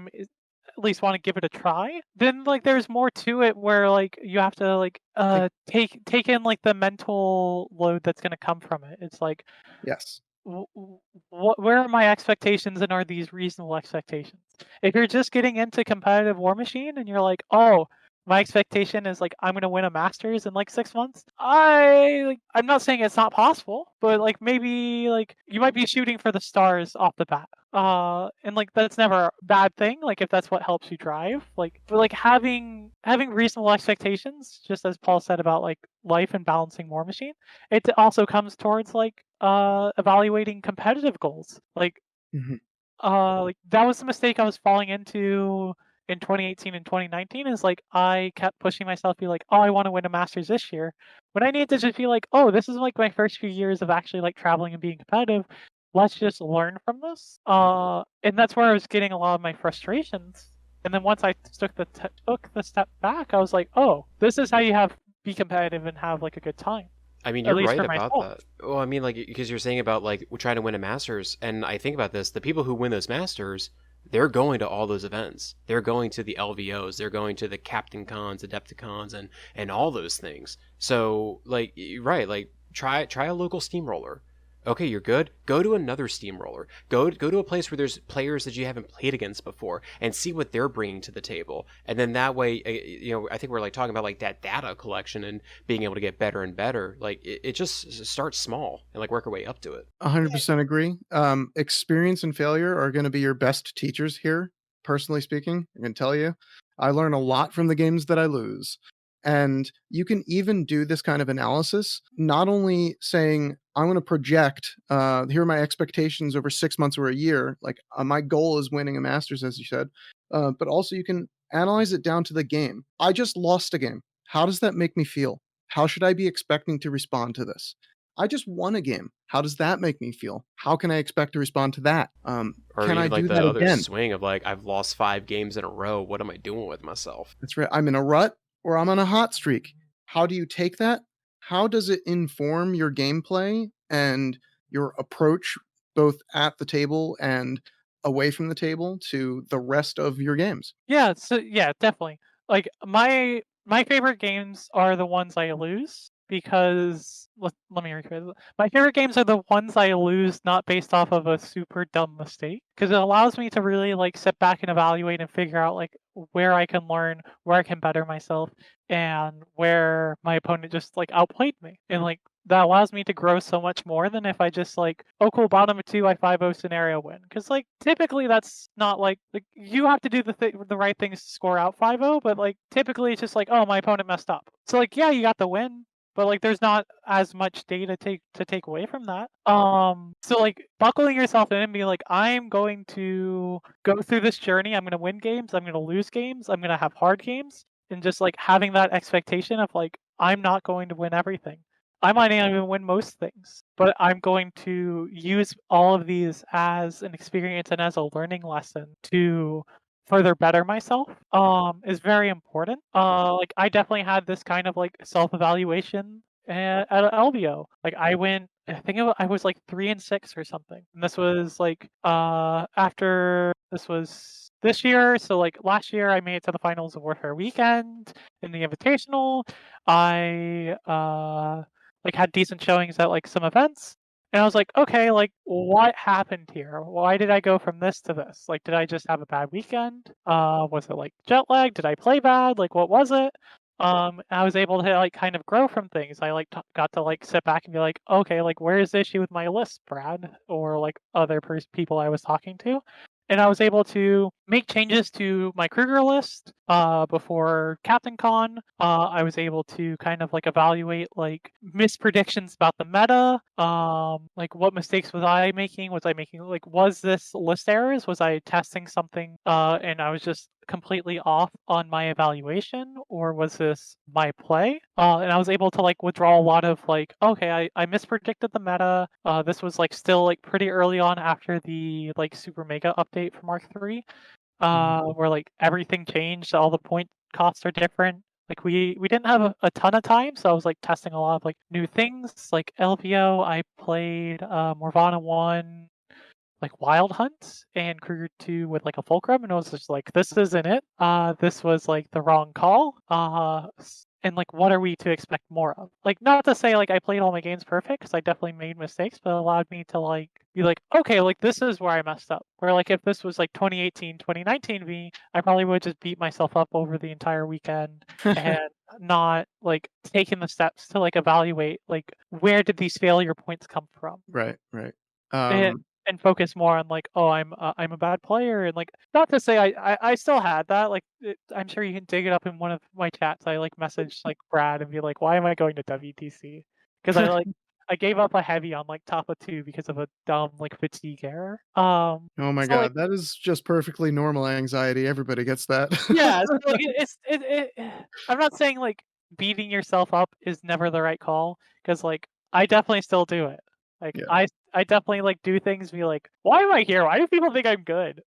least want to give it a try, then like there's more to it where like you have to like Like, take in like the mental load that's gonna come from it. It's like yes. where are my expectations and are these reasonable expectations? If you're just getting into competitive War Machine and you're like, oh, my expectation is like I'm gonna win a Masters in like 6 months. I'm not saying it's not possible, but like maybe like you might be shooting for the stars off the bat. And like that's never a bad thing, like if that's what helps you drive. Like but like having reasonable expectations, just as Paul said about like life and balancing War Machine, it also comes towards like evaluating competitive goals. Mhm. Like that was the mistake I was falling into in 2018 and 2019 is like I kept pushing myself to be like, oh, I want to win a Masters this year. But I needed to just be like, oh, this is like my first few years of actually like traveling and being competitive. Let's just learn from this. And that's where I was getting a lot of my frustrations. And then once I took the step back, I was like, oh, this is how you be competitive and have like a good time. I mean, At you're least right for about myself. that. Well, I mean, like, because you're saying about, like, trying to win a Masters, and I think about this, the people who win those Masters, they're going to all those events. They're going to the LVOs, they're going to the Captain Cons, Adepticons, and all those things. So, like, right, like, try a local steamroller. Okay, you're good. Go to another steamroller. Go to a place where there's players that you haven't played against before, and see what they're bringing to the table. And then that way, I think we're like talking about like that data collection and being able to get better and better. Like it just starts small and like work our way up to it. 100% agree. Experience and failure are going to be your best teachers here. Personally speaking, I can tell you, I learn a lot from the games that I lose. And you can even do this kind of analysis, not only saying, I'm going to project, here are my expectations over 6 months or a year. Like my goal is winning a Masters, as you said. But also you can analyze it down to the game. I just lost a game. How does that make me feel? How should I be expecting to respond to this? I just won a game. How does that make me feel? How can I expect to respond to that? Or Can I even like do the that other again? swing of like I've lost 5 games in a row. What am I doing with myself? That's right. I'm in a rut or I'm on a hot streak. How do you take that? How does it inform your gameplay and your approach both at the table and away from the table to the rest of your games? Yeah, so yeah, definitely. Like my favorite games are the ones I lose because let me rephrase it. My favorite games are the ones I lose not based off of a super dumb mistake because it allows me to really like sit back and evaluate and figure out like where I can learn, where I can better myself, and where my opponent just like outplayed me. And like that allows me to grow so much more than if I just like, oh cool, bottom of two, I 5-0 scenario win. Because like typically that's not like you have to do the right things to score out 5-0, but like typically it's just like, oh, my opponent messed up. So like yeah, you got the win, but like there's not as much data to take away from that. So like buckling yourself in and being like, I'm going to go through this journey, I'm gonna win games, I'm gonna lose games, I'm gonna have hard games, and just like having that expectation of like I'm not going to win everything. I might not even win most things, but I'm going to use all of these as an experience and as a learning lesson to further better myself. Is very important. Like I definitely had this kind of like self-evaluation at LVO. Like I went, I was like 3-6 or something, and this was like after this was this year. So like last year, I made it to the finals of Warfare Weekend in the Invitational. I like had decent showings at like some events. And I was like, okay, like what happened here? Why did I go from this to this? Like, did I just have a bad weekend? Was it like jet lag? Did I play bad? Like, what was it? I was able to like kind of grow from things. I like got to like sit back and be like, okay, like where's the issue with my list, Brad, or like other people I was talking to, and I was able to make changes to my Kruger list before Captain Con. I was able to kind of like evaluate like mispredictions about the meta. Like what mistakes was I making? Was I making like was this list errors? Was I testing something and I was just completely off on my evaluation, or was this my play? And I was able to like withdraw a lot of like, okay, I mispredicted the meta. This was like still like pretty early on after the like super mega update for Mark III, where like everything changed, all the point costs are different. Like we didn't have a ton of time, so I was like testing a lot of like new things. Like LVO, I played Morvana 1, like Wild Hunt, and Kruger 2 with like a Fulcrum, and I was just like, this isn't it. This was like the wrong call. and like what are we to expect more of? Like, not to say like I played all my games perfect, because I definitely made mistakes, but it allowed me to like be like, okay, like this is where I messed up. Where like if this was like 2018, 2019 V, I probably would just beat myself up over the entire weekend and not like taking the steps to like evaluate like where did these failure points come from. Right, right. And and focus more on like, oh, I'm a bad player, and like not to say I still had that. Like I'm sure you can dig it up in one of my chats. I like message like Brad and be like, why am I going to WTC? Because I gave up a heavy on like top of 2 because of a dumb like fatigue error. Oh my So like god, that is just perfectly normal anxiety. Everybody gets that. yeah, so like I'm not saying like beating yourself up is never the right call, because like I definitely still do it. Like Yeah. I definitely like do things and be like, why am I here? Why do people think I'm good?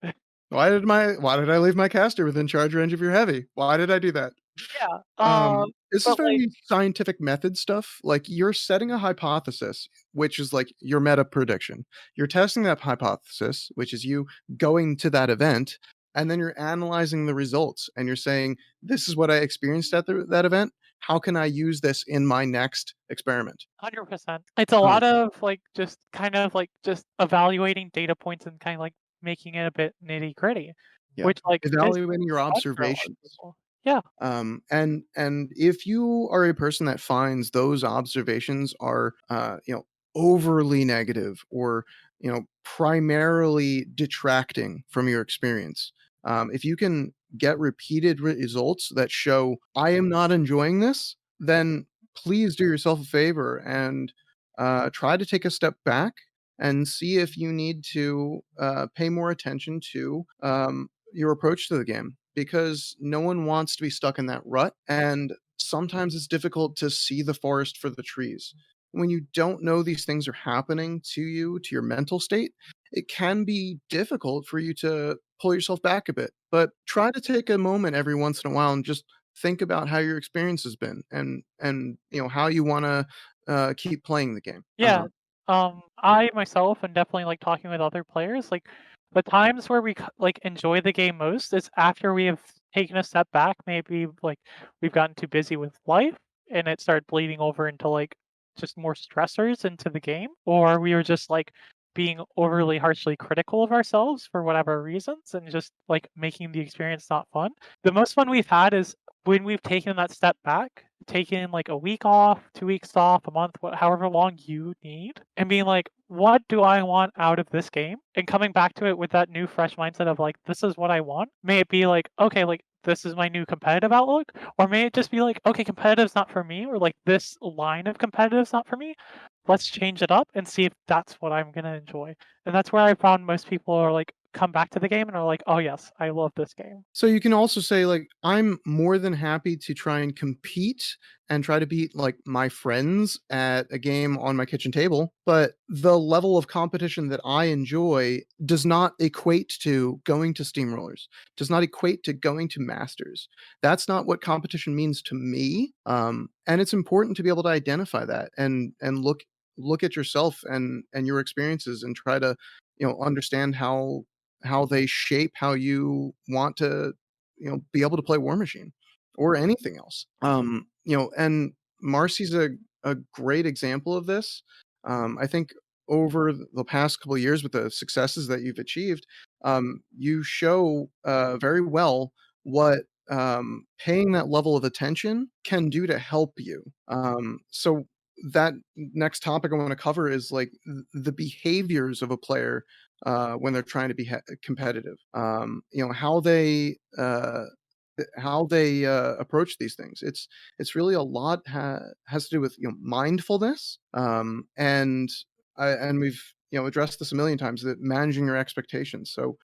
Why did I leave my caster within charge range of your heavy? Why did I do that? Yeah. This is But like very scientific method stuff. Like you're setting a hypothesis, which is like your meta prediction. You're testing that hypothesis, which is you going to that event, and then you're analyzing the results and you're saying, this is what I experienced at that event. How can I use this in my next experiment? 100%. It's a Um, lot of like just kind of like just evaluating data points and kind of like making it a bit nitty gritty, yeah. which like is Evaluating your fun for a lot of observations. people. Yeah. And if you are a person that finds those observations are overly negative or primarily detracting from your experience, if you can get repeated results that show I am not enjoying this, then please do yourself a favor and try to take a step back and see if you need to pay more attention to your approach to the game, because no one wants to be stuck in that rut. And sometimes it's difficult to see the forest for the trees. When you don't know these things are happening to you, to your mental state, it can be difficult for you to pull yourself back a bit. But try to take a moment every once in a while and just think about how your experience has been and how you want to keep playing the game. Yeah. I myself and definitely like talking with other players, like the times where we like enjoy the game most is after we have taken a step back. Maybe like we've gotten too busy with life and it started bleeding over into like just more stressors into the game, or we were just like being overly harshly critical of ourselves for whatever reasons and just like making the experience not fun. The most fun we've had is when we've taken that step back, taking like a week off, 2 weeks off, a month, however long you need, and being like, what do I want out of this game? And coming back to it with that new, fresh mindset of like, this is what I want. May it be like, okay, like this is my new competitive outlook, or may it just be like, okay, competitive's not for me, or like this line of competitive's not for me. Let's change it up and see if that's what I'm gonna enjoy. And that's where I found most people are like come back to the game and are like, oh yes, I love this game. So you can also say like I'm more than happy to try and compete and try to beat like my friends at a game on my kitchen table, but the level of competition that I enjoy does not equate to going to steamrollers, does not equate to going to masters. That's not what competition means to me. And it's important to be able to identify that and look at yourself and your experiences and try to understand how they shape how you want to be able to play War Machine or anything else. And Marcy's a great example of this. I think over the past couple of years with the successes that you've achieved, you show very well what paying that level of attention can do to help you. So that next topic I want to cover is like the behaviors of a player when they're trying to be competitive. How they approach these things. It's really a lot has to do with mindfulness, and we've addressed this a million times, that managing your expectations. So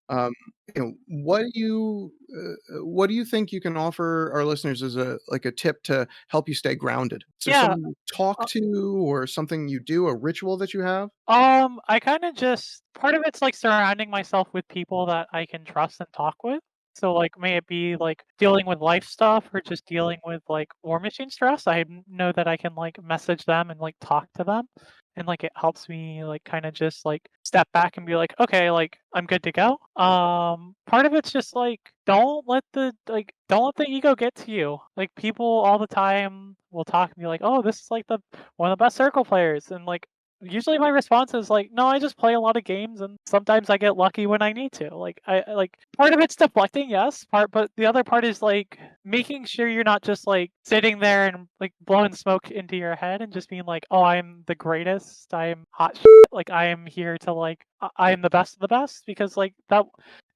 what do you think you can offer our listeners as a tip to help you stay grounded? Is there Yeah. someone you talk to or something you do, a ritual that you have? I kind of just part of it's like surrounding myself with people that I can trust and talk with. So like, may it be like dealing with life stuff or just dealing with like War Machine stress, I know that I can like message them and like talk to them. And like it helps me like kind of just like step back and be like, okay, like I'm good to go. Part of it's just like don't let the ego get to you. Like people all the time will talk and be like, oh, this is like the one of the best circle players, and like usually my response is like, no, I just play a lot of games and sometimes I get lucky when I need to. Like like part of it's deflecting, yes, but the other part is like making sure you're not just like sitting there and like blowing smoke into your head and just being like, oh, I'm the greatest, I'm hot shit, like I am here to like I am the best of the best, because like that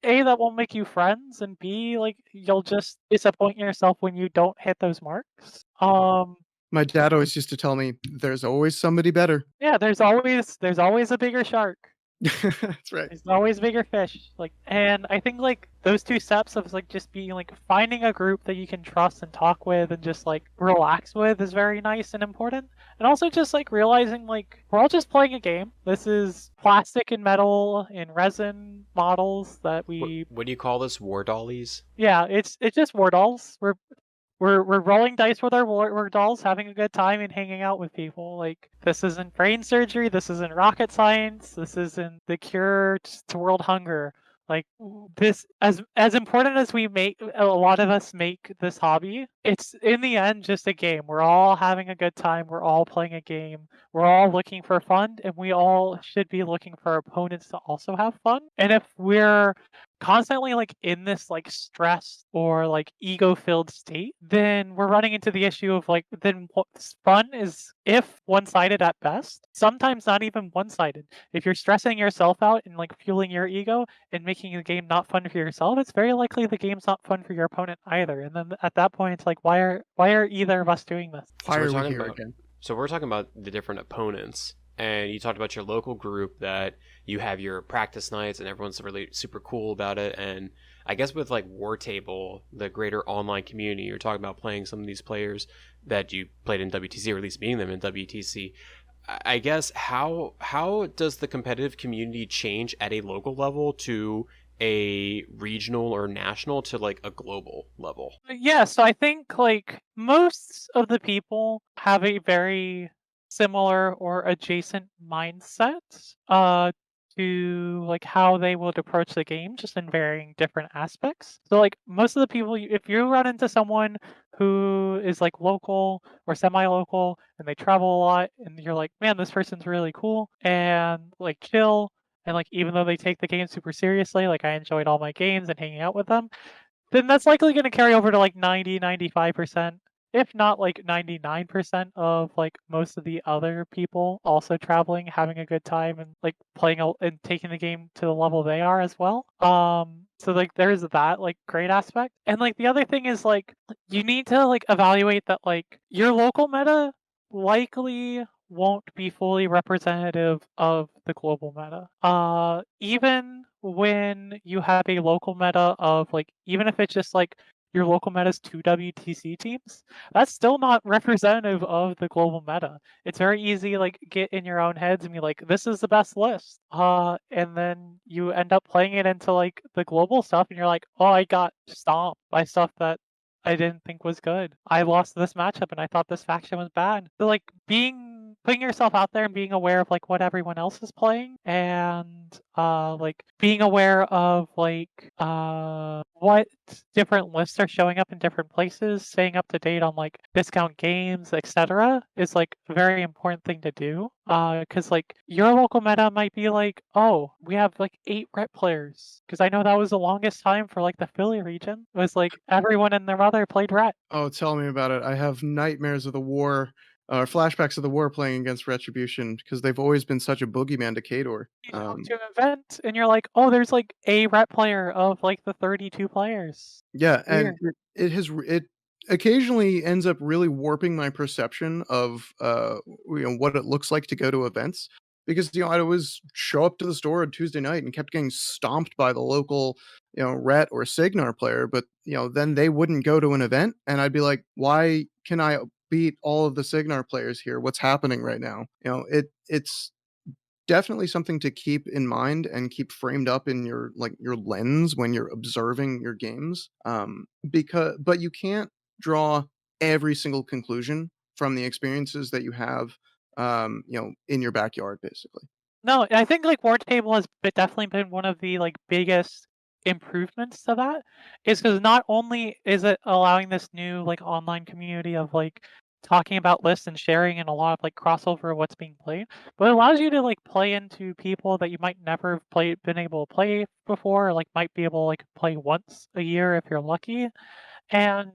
won't make you friends, and B, like you'll just disappoint yourself when you don't hit those marks. My dad always used to tell me, "There's always somebody better." Yeah, there's always a bigger shark. That's right. There's always bigger fish. Like, and I think like those two steps of like just being like finding a group that you can trust and talk with and just like relax with is very nice and important. And also just like realizing like we're all just playing a game. This is plastic and metal and resin models that we What do you call this? War dollies? yeah, it's just war dolls. We're rolling dice with our war dolls, having a good time and hanging out with people. Like this isn't brain surgery. This isn't rocket science. This isn't the cure to world hunger. Like this, as important as we make, a lot of us make this hobby, it's in the end just a game. We're all having a good time. We're all playing a game. We're all looking for fun, and we all should be looking for opponents to also have fun. And if we're constantly like in this like stress or like ego filled state, then we're running into the issue of like then what's fun is if one-sided at best, sometimes not even one-sided. If you're stressing yourself out and like fueling your ego and making the game not fun for yourself, it's very likely the game's not fun for your opponent either. And then at that point it's like why are either of us doing this? Why we're are we talking here about again? So we're talking about the different opponents, and you talked about your local group that you have your practice nights, and everyone's really super cool about it. And I guess with like War Table, the greater online community, you're talking about playing some of these players that you played in WTC, or at least meeting them in WTC. I guess how does the competitive community change at a local level to a regional or national to like a global level? Yeah, so I think like most of the people have a very similar or adjacent mindset to like how they would approach the game, just in varying different aspects. So like most of the people, if you run into someone who is like local or semi-local and they travel a lot, and you're like, man, this person's really cool and like chill, and like even though they take the game super seriously, like I enjoyed all my games and hanging out with them, then that's likely going to carry over to like 95%, if not like 99% of like most of the other people also traveling, having a good time and like playing and taking the game to the level they are as well. So like there's that like great aspect. And like the other thing is like you need to like evaluate that like your local meta likely won't be fully representative of the global meta. Even when you have a local meta of like, even if it's just like your local meta's 2 WTC teams, that's still not representative of the global meta. It's very easy like get in your own heads and be like, this is the best list. And then you end up playing it into like the global stuff and you're like, oh, I got stomped by stuff that I didn't think was good. I lost this matchup and I thought this faction was bad. So like putting yourself out there and being aware of like what everyone else is playing, and like being aware of like what different lists are showing up in different places, staying up to date on like discount games, etc., is like a very important thing to do. Because like your local meta might be like, oh, we have like 8 ret players. Because I know that was the longest time for like the Philly region. It was like everyone and their mother played ret. Oh, tell me about it. I have nightmares of the war, flashbacks of the war playing against Retribution because they've always been such a boogeyman to Kador. You show up to an event and you're like, oh, there's like a ret player of like the 32 players. Yeah, and Weird. it occasionally ends up really warping my perception of what it looks like to go to events, because I'd always show up to the store on Tuesday night and kept getting stomped by the local Ret or Signar player, but then they wouldn't go to an event and I'd be like, why can I beat all of the Signar players here? What's happening right now? It's definitely something to keep in mind and keep framed up in your your lens when you're observing your games. Because but you can't draw every single conclusion from the experiences that you have, in your backyard, basically. No, I think like War Table has definitely been one of the like biggest improvements to that. Is because not only is it allowing this new like online community of like talking about lists and sharing and a lot of like crossover of what's being played, but it allows you to like play into people that you might never have been able to play before, or like might be able to like play once a year if you're lucky. And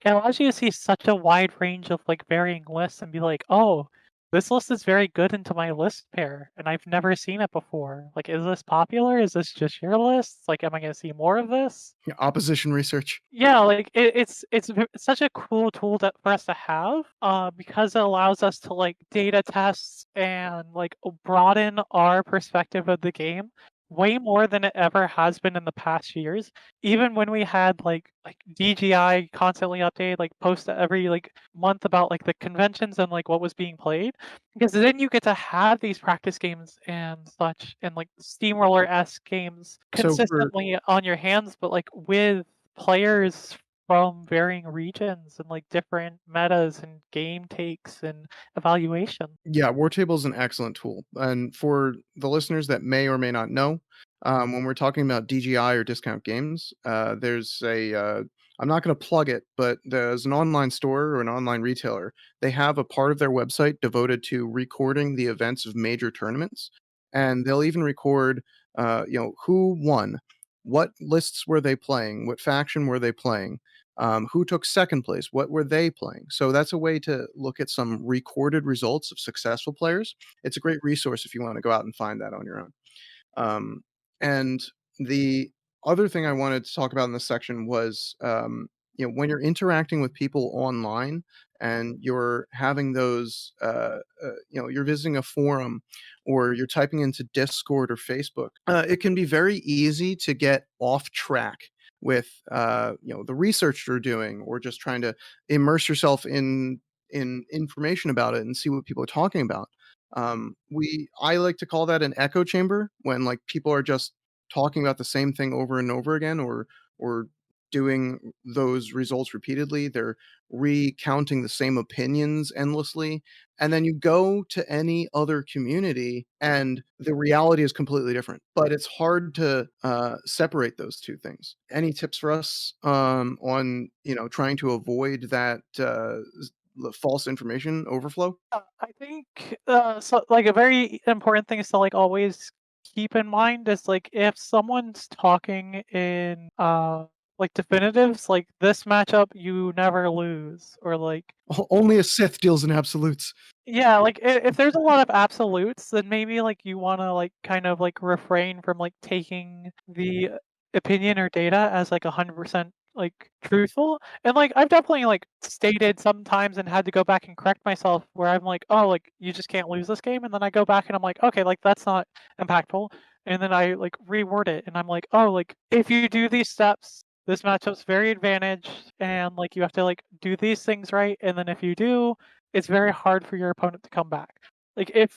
it allows you to see such a wide range of like varying lists and be like, oh, this list is very good into my list pair, and I've never seen it before. Like, is this popular? Is this just your list? Like, am I gonna see more of this? Yeah, opposition research. Yeah, like it's such a cool tool for us to have, because it allows us to like data test and like broaden our perspective of the game way more than it ever has been in the past years. Even when we had like DGI constantly update, like post every like month about like the conventions and like what was being played, because then you get to have these practice games and such and like Steamroller-esque games So for consistently on your hands, but like with players from varying regions and like different metas and game takes and evaluation. Yeah, Wartable is an excellent tool. And for the listeners that may or may not know, when we're talking about DGI or discount games, there's I'm not going to plug it, but there's an online store or an online retailer. They have a part of their website devoted to recording the events of major tournaments. And they'll even record, who won, what lists were they playing, what faction were they playing, who took second place, what were they playing. So that's a way to look at some recorded results of successful players. It's a great resource if you want to go out and find that on your own. And the other thing I wanted to talk about in this section was, when you're interacting with people online and you're having those, you're visiting a forum or you're typing into Discord or Facebook, it can be very easy to get off track with, the research you're doing, or just trying to immerse yourself in information about it and see what people are talking about. I like to call that an echo chamber, when like people are just talking about the same thing over and over again, or doing those results repeatedly. They're recounting the same opinions endlessly, and then you go to any other community and the reality is completely different. But it's hard to separate those two things. Any tips for us, on trying to avoid that false information overflow? I think so like a very important thing is to like always keep in mind is like if someone's talking in like definitives, like this matchup you never lose, or like Only a Sith deals in absolutes. yeah, like if there's a lot of absolutes, then maybe like you want to like kind of like refrain from like taking the opinion or data as like 100% like truthful. And like I've definitely like stated sometimes and had to go back and correct myself where I'm like, oh, like you just can't lose this game, and then I go back and I'm like, okay, like that's not impactful, and then I like reword it and I'm like, oh, like if you do these steps, this matchup's very advantaged, and like you have to like do these things right, and then if you do, it's very hard for your opponent to come back. Like if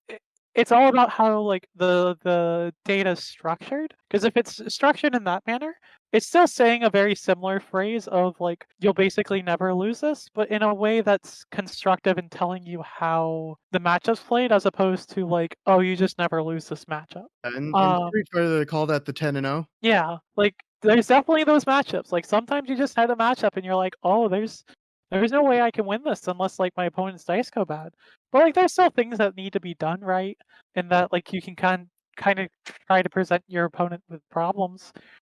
it's all about how like the data is structured, because if it's structured in that manner, it's still saying a very similar phrase of like you'll basically never lose this, but in a way that's constructive and telling you how the matchup's played, as opposed to like, oh, you just never lose this matchup. In Um, Street Fighter, they call that the 10 and 0. yeah, like there's definitely those matchups. Like sometimes you just had a matchup and you're like, oh, there's no way I can win this unless like my opponent's dice go bad. But like there's still things that need to be done right, and that like you can kind of try to present your opponent with problems.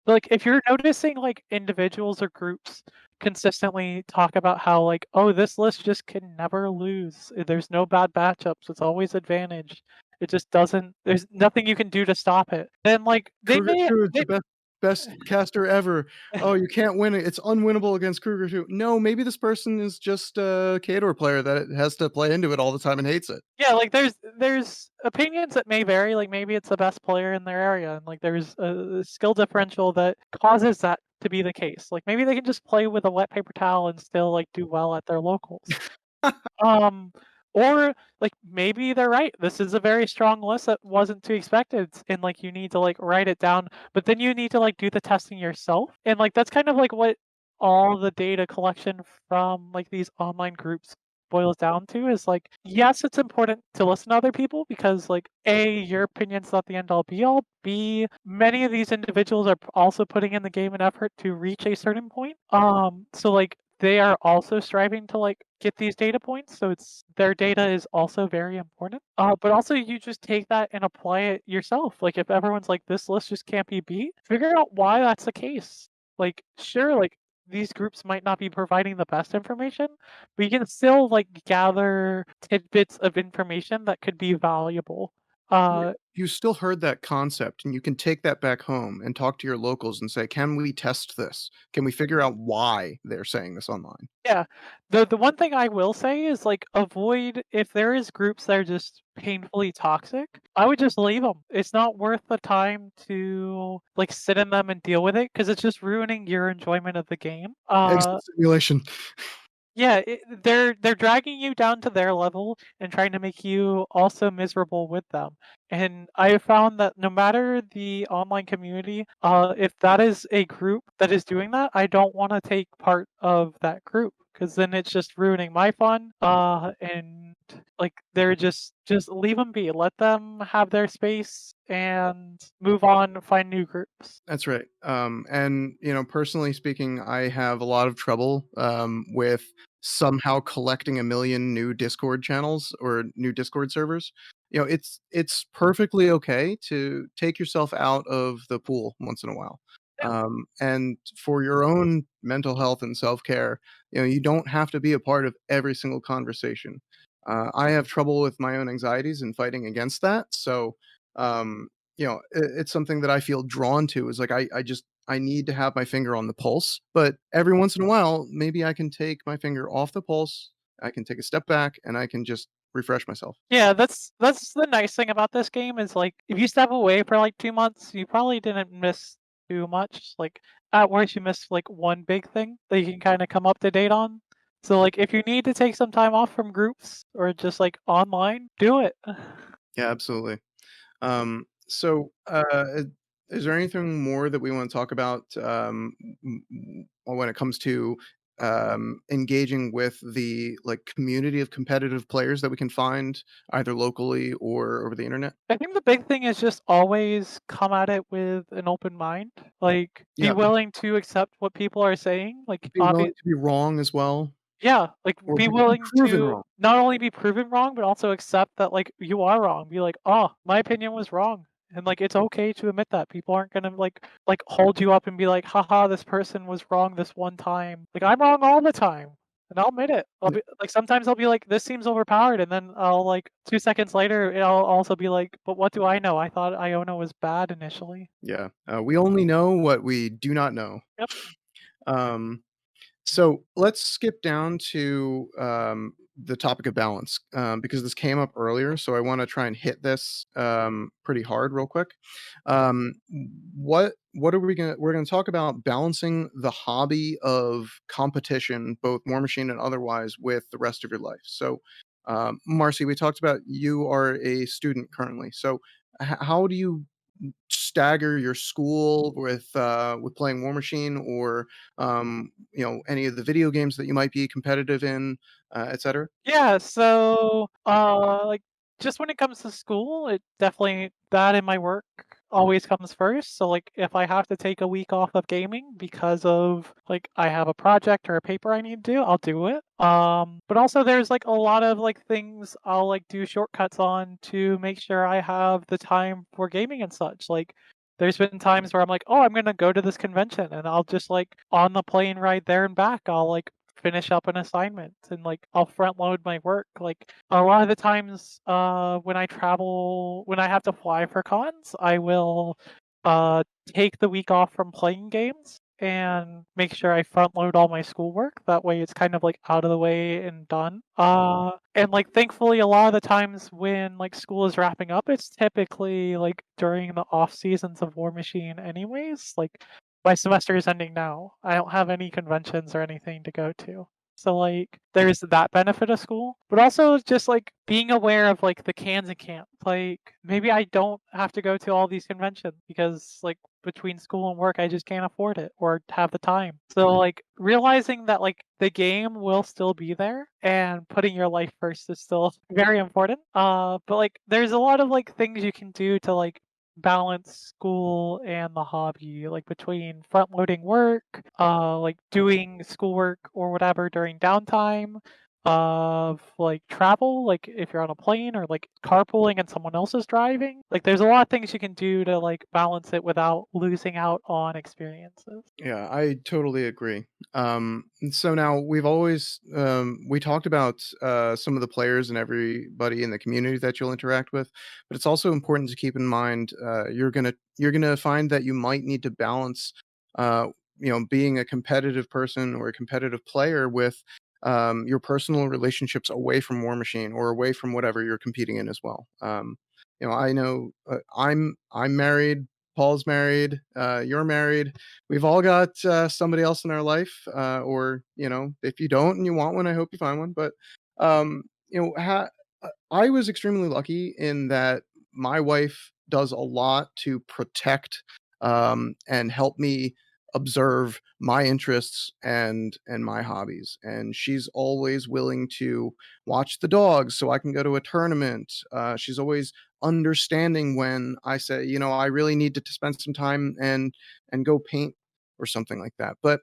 But, like if you're noticing like individuals or groups consistently talk about how like, oh, this list just can never lose. There's no bad matchups. It's always advantage. It just doesn't. There's nothing you can do to stop it. Then like Kruger 2 is the best caster ever. Oh, you can't win it. It's unwinnable against Kruger 2. No, maybe this person is just a Kador player that has to play into it all the time and hates it. Yeah, like there's opinions that may vary. Like maybe it's the best player in their area, and like there's a skill differential that causes that to be the case. Like maybe they can just play with a wet paper towel and still like do well at their locals. Um, Or like maybe they're right. This is a very strong list that wasn't to expected, and like you need to like write it down, but then you need to like do the testing yourself. And like that's kind of like what all the data collection from like these online groups boils down to is like, yes, it's important to listen to other people because like A, your opinion's not the end all be all. B, many of these individuals are also putting in the game and effort to reach a certain point. So like they are also striving to like get these data points, so it's their data is also very important. But also you just take that and apply it yourself. Like if everyone's like this list just can't be beat, figure out why that's the case. Like sure, like these groups might not be providing the best information, but you can still like gather tidbits of information that could be valuable. Right. Uh, You still heard that concept, and you can take that back home and talk to your locals and say, "Can we test this? Can we figure out why they're saying this online?" Yeah. The one thing I will say is like avoid if there is groups that are just painfully toxic, I would just leave them. It's not worth the time to like sit in them and deal with it because it's just ruining your enjoyment of the game. Exit simulation. Yeah, they're dragging you down to their level and trying to make you also miserable with them. And I have found that no matter the online community, if that is a group that is doing that, I don't want to take part of that group because then it's just ruining my fun. And like they're just leave them be, let them have their space and move on, find new groups. That's right. And personally speaking, I have a lot of trouble with somehow collecting a million new Discord channels or new Discord servers. It's perfectly okay to take yourself out of the pool once in a while. And for your own mental health and self care, you don't have to be a part of every single conversation. I have trouble with my own anxieties and fighting against that. So, it's something that I feel drawn to is like I need to have my finger on the pulse, but every once in a while, maybe I can take my finger off the pulse, I can take a step back, and I can just refresh myself. Yeah, that's the nice thing about this game is like if you step away for like 2 months, you probably didn't miss too much. Like at worst, you missed like one big thing that you can kind of come up to date on. So like if you need to take some time off from groups or just like online, do it. Yeah, absolutely. So, is there anything more that we want to talk about when it comes to engaging with the like community of competitive players that we can find either locally or over the internet? I think the big thing is just always come at it with an open mind. Like be Yeah, willing to accept what people are saying. Like be willing to be wrong as well, yeah, like, or be be willing proven to wrong. not only be proven wrong, but also accept that, like, you are wrong. Be like, "Oh, my opinion was wrong." And, like, it's okay to admit that. People aren't gonna, like, hold you up and be like, "Haha, this person was wrong this one time." Like, I'm wrong all the time, and I'll admit it. I'll Yeah, be like, sometimes I'll be like, "This seems overpowered," and then I'll, like 2 seconds later, I'll also be like, "But what do I know? I thought Iona was bad initially." yeah. We only know what we do not know. Yep. Um, So let's skip down to the topic of balance because this came up earlier. So I want to try and hit this pretty hard, real quick. Um, what are we gonna? We're gonna talk about balancing the hobby of competition, both War Machine and otherwise, with the rest of your life. So, Marcy, we talked about you are a student currently. So, how do you stagger your school with playing War Machine or any of the video games that you might be competitive in, etc. Yeah, so, like, just when it comes to school, it definitely that and my work always comes first. So, like, if I have to take a week off of gaming because of, like, I have a project or a paper I need to do, I'll do it. But also there's, like, a lot of, like, things I'll, like, do shortcuts on to make sure I have the time for gaming and such. Like, there's been times where I'm like, "Oh, I'm gonna go to this convention," and I'll just, like, on the plane ride there and back, I'll, like, finish up an assignment and like I'll front load my work. Like a lot of the times when I travel when I have to fly for cons, I will uh take the week off from playing games and make sure I front load all my schoolwork. That way it's kind of like out of the way and done. And like thankfully a lot of the times when like school is wrapping up, it's typically like during the off seasons of War Machine anyways. Like my semester is ending now. I don't have any conventions or anything to go to. So like there's that benefit of school, but also just like being aware of like the cans and can't. Like maybe I don't have to go to all these conventions because like between school and work I just can't afford it or have the time. So like realizing that like the game will still be there and putting your life first is still very important. But like there's a lot of like things you can do to like balance school and the hobby, like between front loading work, like doing schoolwork or whatever during downtime, of like travel, like if you're on a plane or like carpooling and someone else is driving. Like there's a lot of things you can do to like balance it without losing out on experiences. Yeah, I totally agree. And so now we talked about some of the players and everybody in the community that you'll interact with, but it's also important to keep in mind you're gonna find that you might need to balance, uh, being a competitive person or a competitive player with your personal relationships away from War Machine or away from whatever you're competing in as well. I know I'm married. Paul's married. You're married. We've all got somebody else in our life, or if you don't and you want one, I hope you find one. But um, I was extremely lucky in that my wife does a lot to protect and help me observe my interests and my hobbies, and she's always willing to watch the dogs so I can go to a tournament. She's always understanding when I say, I really need to spend some time and go paint or something like that. But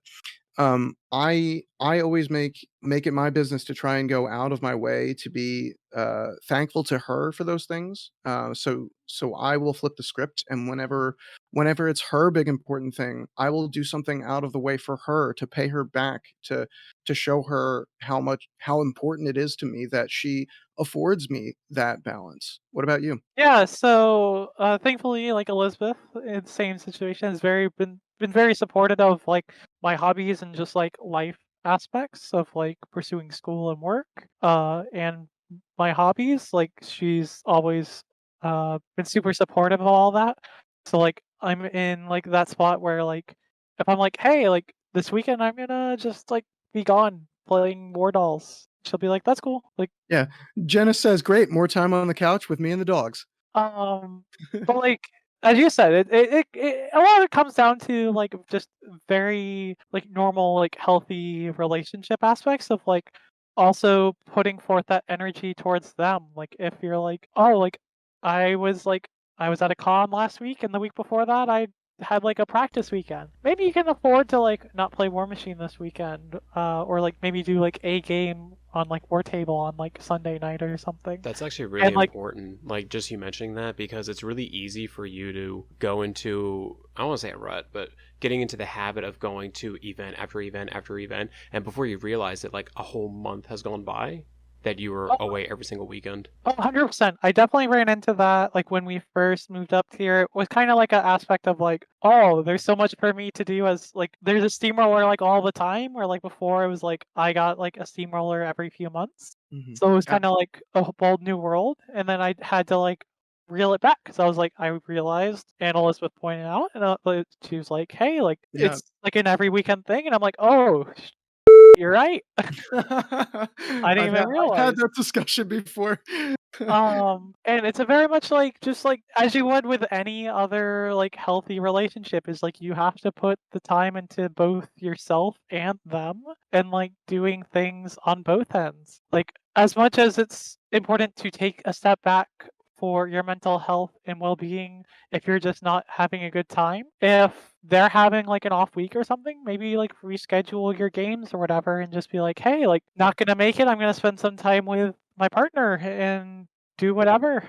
I always make it my business to try and go out of my way to be thankful to her for those things. So I will flip the script, and whenever it's her big important thing, I will do something out of the way for her to pay her back, to show her how important it is to me that she affords me that balance. What about you? Yeah, so thankfully, like Elizabeth, in the same situation, has very been very supportive of like my hobbies and just like life aspects of like pursuing school and work. And my hobbies, like she's always been super supportive of all that. So like I'm in like that spot where like if I'm like, hey, like this weekend I'm gonna just like be gone playing War Dolls, she'll be like, that's cool. Like Yeah, Jenna says, "Great, more time on the couch with me and the dogs." Um, but like as you said, a lot of it comes down to like just very like normal, like healthy relationship aspects of like also putting forth that energy towards them. Like if you're like, oh, like I was at a con last week and the week before that I had like a practice weekend. Maybe you can afford to like not play War Machine this weekend, or like maybe do like a game on like War Table on like Sunday night or something. That's actually really And like important, like just you mentioning that, because it's really easy for you to go into, I don't want to say a rut, but getting into the habit of going to event after event after event, and before you realize it, like a whole month has gone by that you were away every single weekend. Oh, 100%. I definitely ran into that like when we first moved up here. It was kind of like an aspect of like, oh, there's so much for me to do as like there's a steamroller like all the time, where like before it was like I got like a steamroller every few months. Mhm. So it was Yeah, kind of like a bold new world. And then I had to like reel it back because I was like, I realized, and Elizabeth pointed out, and like, she was like, hey, like yeah. it's like an every weekend thing. And I'm like, oh, you're right. I didn't even I've had realize. that discussion before. And it's a very much like just like as you would with any other like healthy relationship is like you have to put the time into both yourself and them and like doing things on both ends. Like as much as it's important to take a step back for your mental health and well-being if you're just not having a good time. If they're having like an off week or something, maybe like reschedule your games or whatever and just be like, "Hey, like not going to make it. I'm going to spend some time with my partner and do whatever."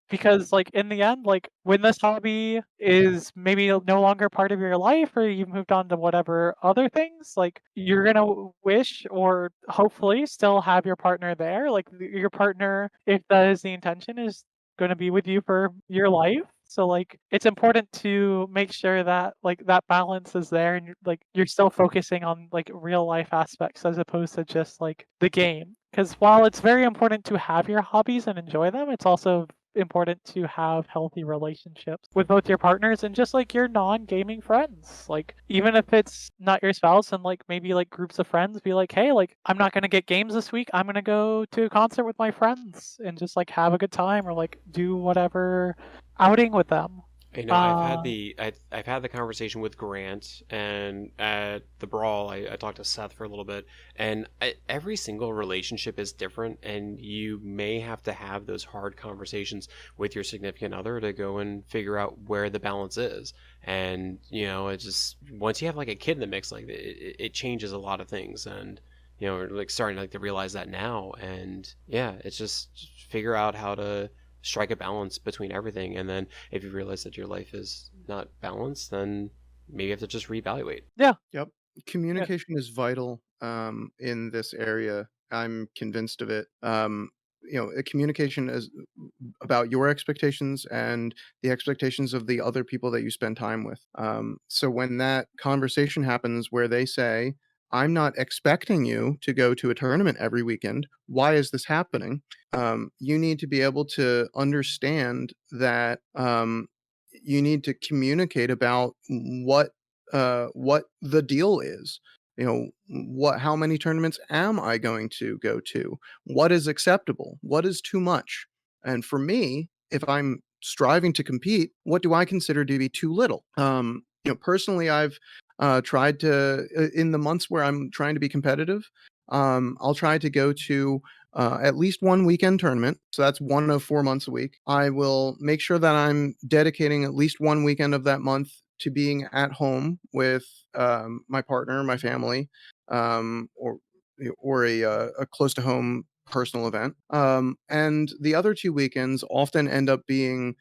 Because like in the end, like when this hobby is maybe no longer part of your life or you've moved on to whatever other things, like you're gonna wish or hopefully still have your partner there. Like your partner, if that is the intention, is gonna be with you for your life. So like it's important to make sure that like that balance is there and like you're still focusing on like real life aspects as opposed to just like the game. Because while it's very important to have your hobbies and enjoy them, it's also important to have healthy relationships with both your partners and just like your non-gaming friends. Like even if it's not your spouse and like maybe like groups of friends, be like, hey, like I'm not gonna get games this week. I'm gonna go to a concert with my friends and just like have a good time or like do whatever outing with them. You know, Uh, I've had the conversation with Grant, and at the brawl, I talked to Seth for a little bit, and every single relationship is different, and you may have to have those hard conversations with your significant other to go and figure out where the balance is. And you know, it just once you have like a kid in the mix, like it changes a lot of things, and you know, we're like starting like to realize that now, and yeah, it's just figure out how to strike a balance between everything. And then if you realize that your life is not balanced, then maybe you have to just reevaluate. yeah, Yep. yeah, Communication is vital in this area. I'm convinced of it. Communication is about your expectations and the expectations of the other people that you spend time with. So when that conversation happens where they say, I'm not expecting you to go to a tournament every weekend. Why is this happening? You need to be able to understand that you need to communicate about what the deal is. How many tournaments am I going to go to? What is acceptable? What is too much? And for me, if I'm striving to compete, what do I consider to be too little? Personally, I've tried to in the months where I'm trying to be competitive, I'll try to go to at least one weekend tournament. So that's 1 of 4 months a week. I will make sure that I'm dedicating at least one weekend of that month to being at home with my partner, my family, or a close to home personal event. And the other 2 weekends often end up being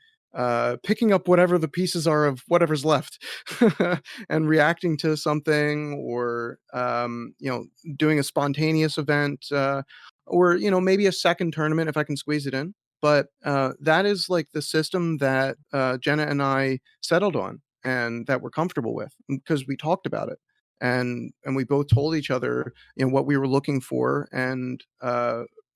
picking up whatever the pieces are of whatever's left and reacting to something, or doing a spontaneous event, or maybe a second tournament if I can squeeze it in. But that is like the system that Jenna and I settled on and that we're comfortable with because we talked about it, and we both told each other what we were looking for, and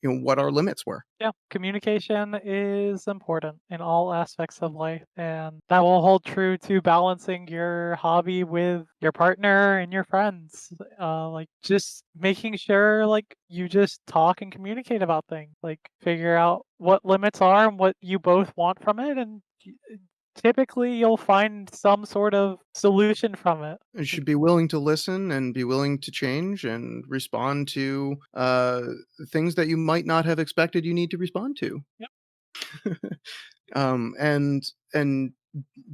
what our limits were. yeah. Communication is important in all aspects of life, and that will hold true to balancing your hobby with your partner and your friends. Like just making sure like you just talk and communicate about things, like figure out what limits are and what you both want from it, and typically you'll find some sort of solution from it. You should be willing to listen and be willing to change and respond to things that you might not have expected you need to respond to. Yep. And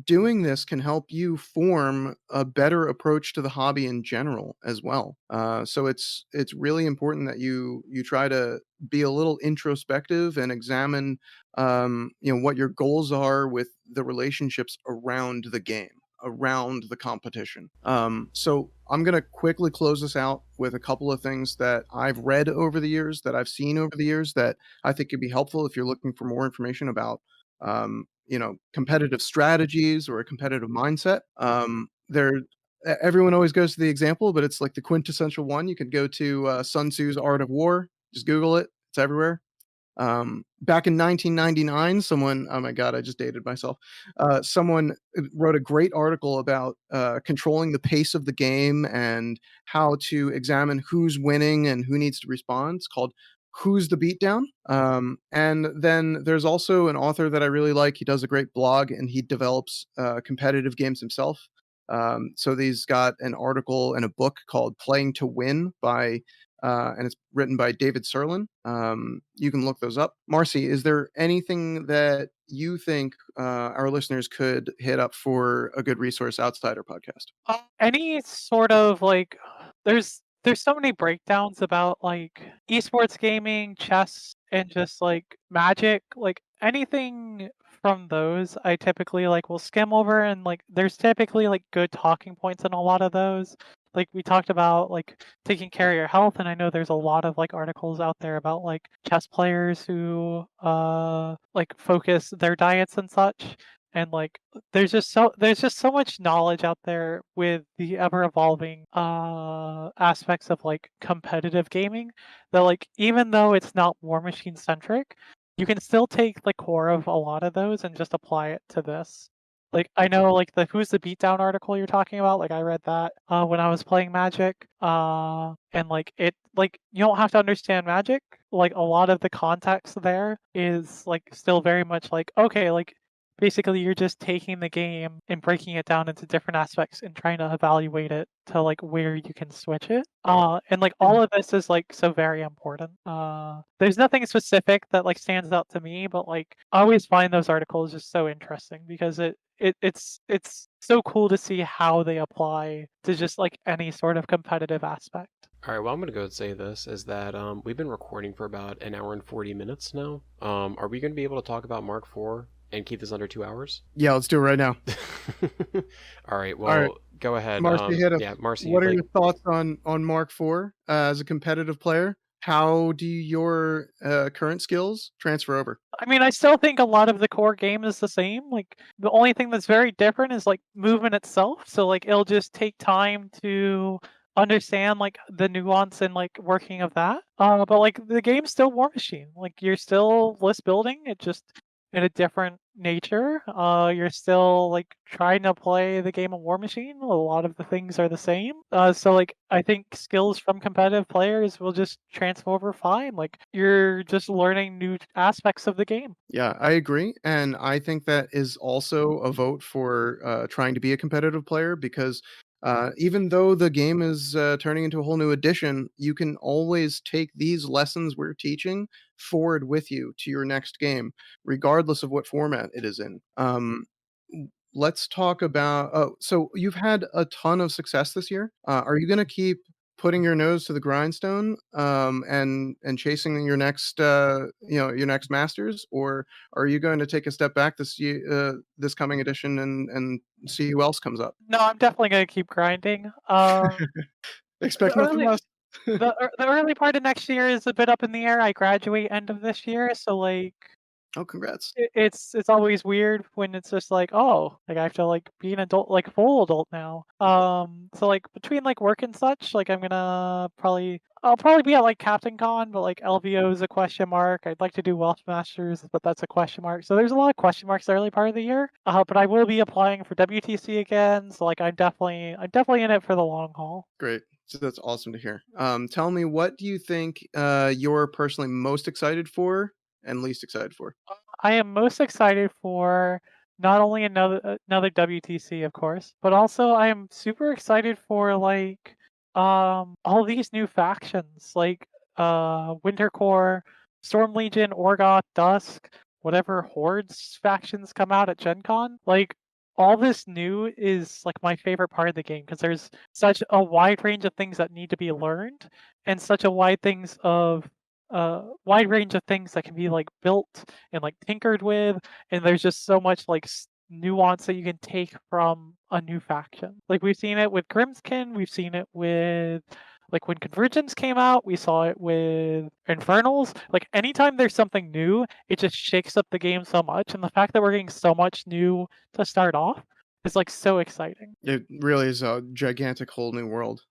doing this can help you form a better approach to the hobby in general as well. So it's really important that you try to be a little introspective and examine what your goals are with the relationships around the game, around the competition. So I'm going to quickly close this out with a couple of things that I've read over the years, that I've seen over the years, that I think could be helpful if you're looking for more information about competitive strategies or a competitive mindset. Everyone always goes to the example, but it's like the quintessential one. You could go to Sun Tzu's Art of War. Just Google it; it's everywhere. Back in 1999, someone, oh my God, I just dated myself. Someone wrote a great article about controlling the pace of the game and how to examine who's winning and who needs to respond. It's called Who's the Beatdown? And then there's also an author that I really like. He does a great blog and he develops competitive games himself. So he's got an article and a book called Playing to Win and it's written by David Serlin. You can look those up. Marcy, is there anything that you think our listeners could hit up for a good resource outside our podcast? Any sort of like, there's so many breakdowns about like esports gaming, chess, and just like Magic, like anything from those. I typically like will skim over, and like there's typically like good talking points in a lot of those. Like we talked about like taking care of your health, and I know there's a lot of like articles out there about like chess players who like focus their diets and such, and like there's just so much knowledge out there with the ever evolving aspects of like competitive gaming that like even though it's not War Machine centric, you can still take the core of a lot of those and just apply it to this. Like I know like the Who's the Beatdown article you're talking about, like I read that when I was playing Magic. And like it like you don't have to understand Magic. Like a lot of the context there is like still very much like okay, like basically you're just taking the game and breaking it down into different aspects and trying to evaluate it to like where you can switch it. And like all of this is like so very important. There's nothing specific that like stands out to me, but like I always find those articles just so interesting because it's so cool to see how they apply to just like any sort of competitive aspect. All right, well, I'm going to go and say this is that we've been recording for about an hour and 40 minutes now. Are we going to be able to talk about Mark IV and keep this under 2 hours? Yeah, let's do it right now. All right, well, All right, go ahead. Marcy, hit us. Yeah, Marcy, What are like, your thoughts on Mark IV as a competitive player? How do your current skills transfer over? I mean, I still think a lot of the core game is the same. Like the only thing that's very different is like movement itself. So like it'll just take time to understand like the nuance and like working of that. But like the game's still War Machine. Like you're still list building. It just in a different nature. You're still like trying to play the game of War Machine. A lot of the things are the same. So like I think skills from competitive players will just transfer over fine. Like you're just learning new aspects of the game. Yeah, I agree, and I think that is also a vote for trying to be a competitive player because even though the game is turning into a whole new edition, you can always take these lessons we're teaching forward with you to your next game, regardless of what format it is in. Let's talk about. Oh, so you've had a ton of success this year. Are you going to keep putting your nose to the grindstone and chasing your next your next masters, or are you going to take a step back this year, this coming edition, and see who else comes up? No, I'm definitely gonna keep grinding. The Expect nothing early less. the early part of next year is a bit up in the air. I graduate end of this year, so like Oh, congrats! it's always weird when it's just like, oh, like I have to like be an adult, like full adult now. So like between like work and such, like I'll probably be at like Captain Con, but like LVO is a question mark. I'd like to do Wealth Masters, but that's a question mark. So there's a lot of question marks the early part of the year. But I will be applying for WTC again, so like I'm definitely in it for the long haul. Great. So that's awesome to hear. Tell me, what do you think you're personally most excited for and least excited for? I am most excited for not only another WTC, of course, but also I am super excited for like all these new factions like Winter Corps, Storm Legion, Orgoth, Dusk, whatever Hordes factions come out at Gen Con. Like all this new is like my favorite part of the game because there's such a wide range of things that need to be learned and such a wide range of things that can be like built and like tinkered with, and there's just so much like nuance that you can take from a new faction. Like we've seen it with Grimskin, we've seen it with like when Convergence came out, we saw it with Infernals. Like anytime there's something new, it just shakes up the game so much, and the fact that we're getting so much new to start off is like so exciting. It really is a gigantic whole new world.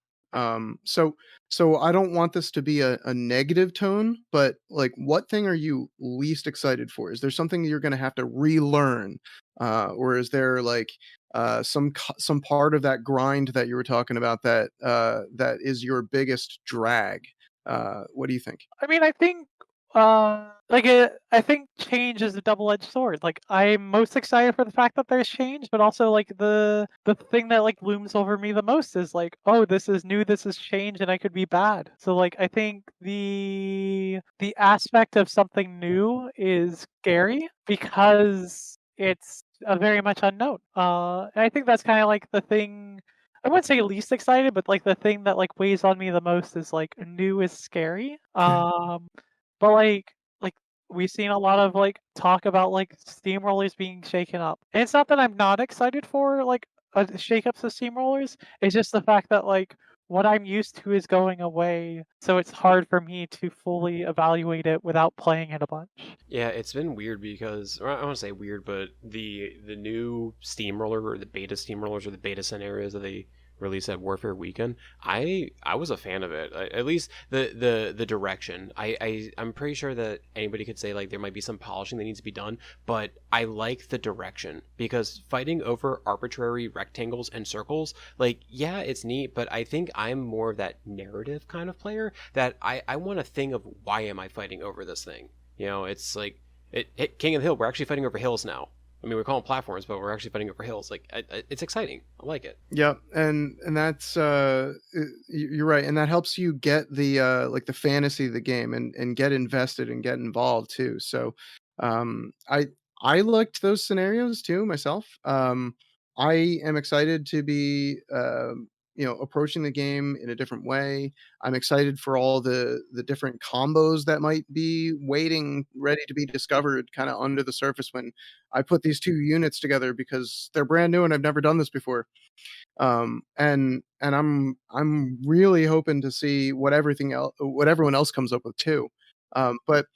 So so I don't want this to be a negative tone, but like, what thing are you least excited for? Is there something you're going to have to relearn, or is there like some part of that grind that you were talking about that that is your biggest drag? What do you think? I mean, I think I think change is a double-edged sword. Like I'm most excited for the fact that there's change, but also like the thing that like looms over me the most is like, oh, this is new, this is change, and I could be bad. So like I think the aspect of something new is scary because it's a very much unknown. And I think that's kind of like the thing. I wouldn't say least excited, but like the thing that like weighs on me the most is like new is scary. But like we've seen a lot of like talk about like steamrollers being shaken up. And it's not that I'm not excited for like shakeups of steamrollers. It's just the fact that like what I'm used to is going away, so it's hard for me to fully evaluate it without playing it a bunch. yeah, it's been weird because, or I don't want to say weird, but the new steamroller or the beta steamrollers or the beta scenarios that they released at Warfare Weekend, I was a fan of it. At least the direction. I'm pretty sure that anybody could say like there might be some polishing that needs to be done, but I like the direction, because fighting over arbitrary rectangles and circles, like, yeah, it's neat, but I think I'm more of that narrative kind of player, that I want a thing of why am I fighting over this thing? It's like King of the Hill. We're actually fighting over hills now. I mean, we call them platforms, but we're actually fighting over hills. Like, it's exciting. I like it. Yep, and that's you're right, and that helps you get the like the fantasy of the game and get invested and get involved too. So, I liked those scenarios too myself. I am excited to be approaching the game in a different way. I'm excited for all the different combos that might be waiting, ready to be discovered, kind of under the surface when I put these two units together because they're brand new and I've never done this before. And I'm really hoping to see what everyone else comes up with too. But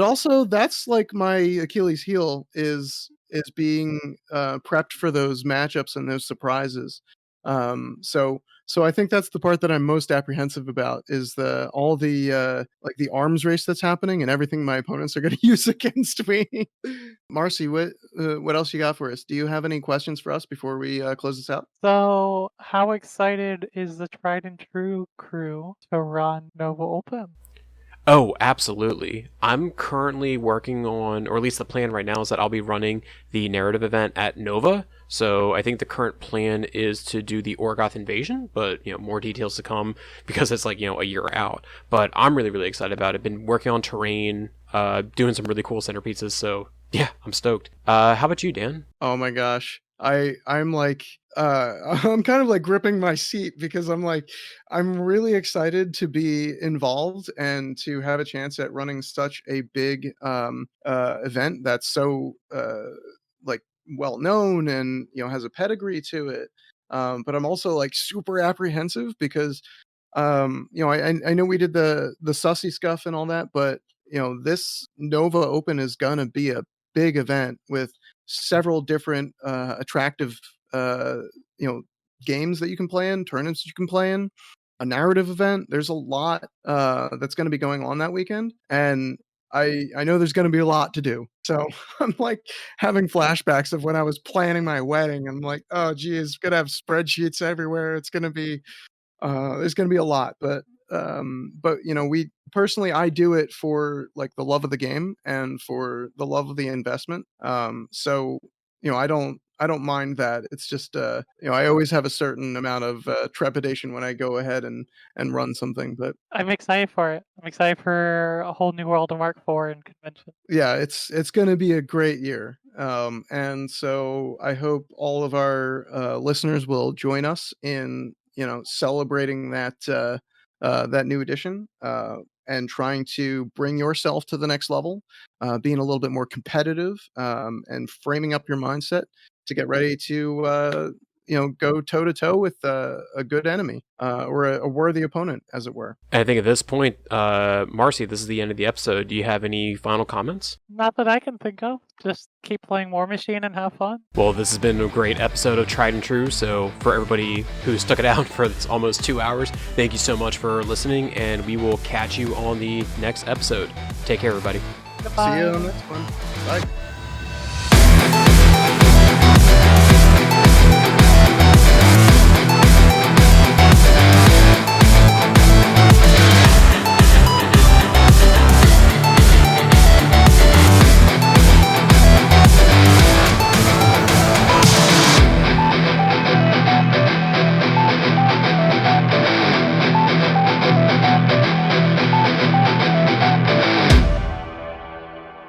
also that's like my Achilles heel is being prepped for those matchups and those surprises. So I think that's the part that I'm most apprehensive about, is the all the like the arms race that's happening and everything my opponents are going to use against me. Marcy, what else you got for us? Do you have any questions for us before we close this out? So, how excited is the Tried and True crew to run Nova Open? Oh, absolutely. I'm currently working on, or at least the plan right now is that I'll be running the narrative event at Nova. So I think the current plan is to do the Orgoth invasion, but more details to come because it's like a year out. But I'm really really excited about it. Been working on terrain, doing some really cool centerpieces. So yeah, I'm stoked. How about you, Dan? Oh my gosh. I'm like I'm kind of like gripping my seat because I'm really excited to be involved and to have a chance at running such a big event that's so like well known and has a pedigree to it. But I'm also like super apprehensive because I know we did the sussy scuff and all that, but this Nova Open is gonna be a big event with several different attractive uh, you know games that you can play in, tournaments you can play in, a narrative event. There's a lot that's going to be going on that weekend, and I know there's going to be a lot to do. So I'm like having flashbacks of when I was planning my wedding. I'm like, oh geez, gonna have spreadsheets everywhere. It's gonna be there's going to be a lot, but we personally, I do it for like the love of the game and for the love of the investment. So I don't mind that. It's just I always have a certain amount of trepidation when I go ahead and run something, but I'm excited for it. I'm excited for a whole new world of Mark 4 and convention. yeah, it's going to be a great year. And so I hope all of our listeners will join us in celebrating that new edition and trying to bring yourself to the next level, being a little bit more competitive, and framing up your mindset to get ready to go toe to toe with a good enemy or a worthy opponent, as it were. And I think at this point, Marcy, this is the end of the episode. Do you have any final comments? Not that I can think of. Just keep playing War Machine and have fun. Well, this has been a great episode of Tried and True. So for everybody who stuck it out for almost 2 hours, thank you so much for listening, and we will catch you on the next episode. Take care, everybody. Goodbye. See you on the next one. Bye.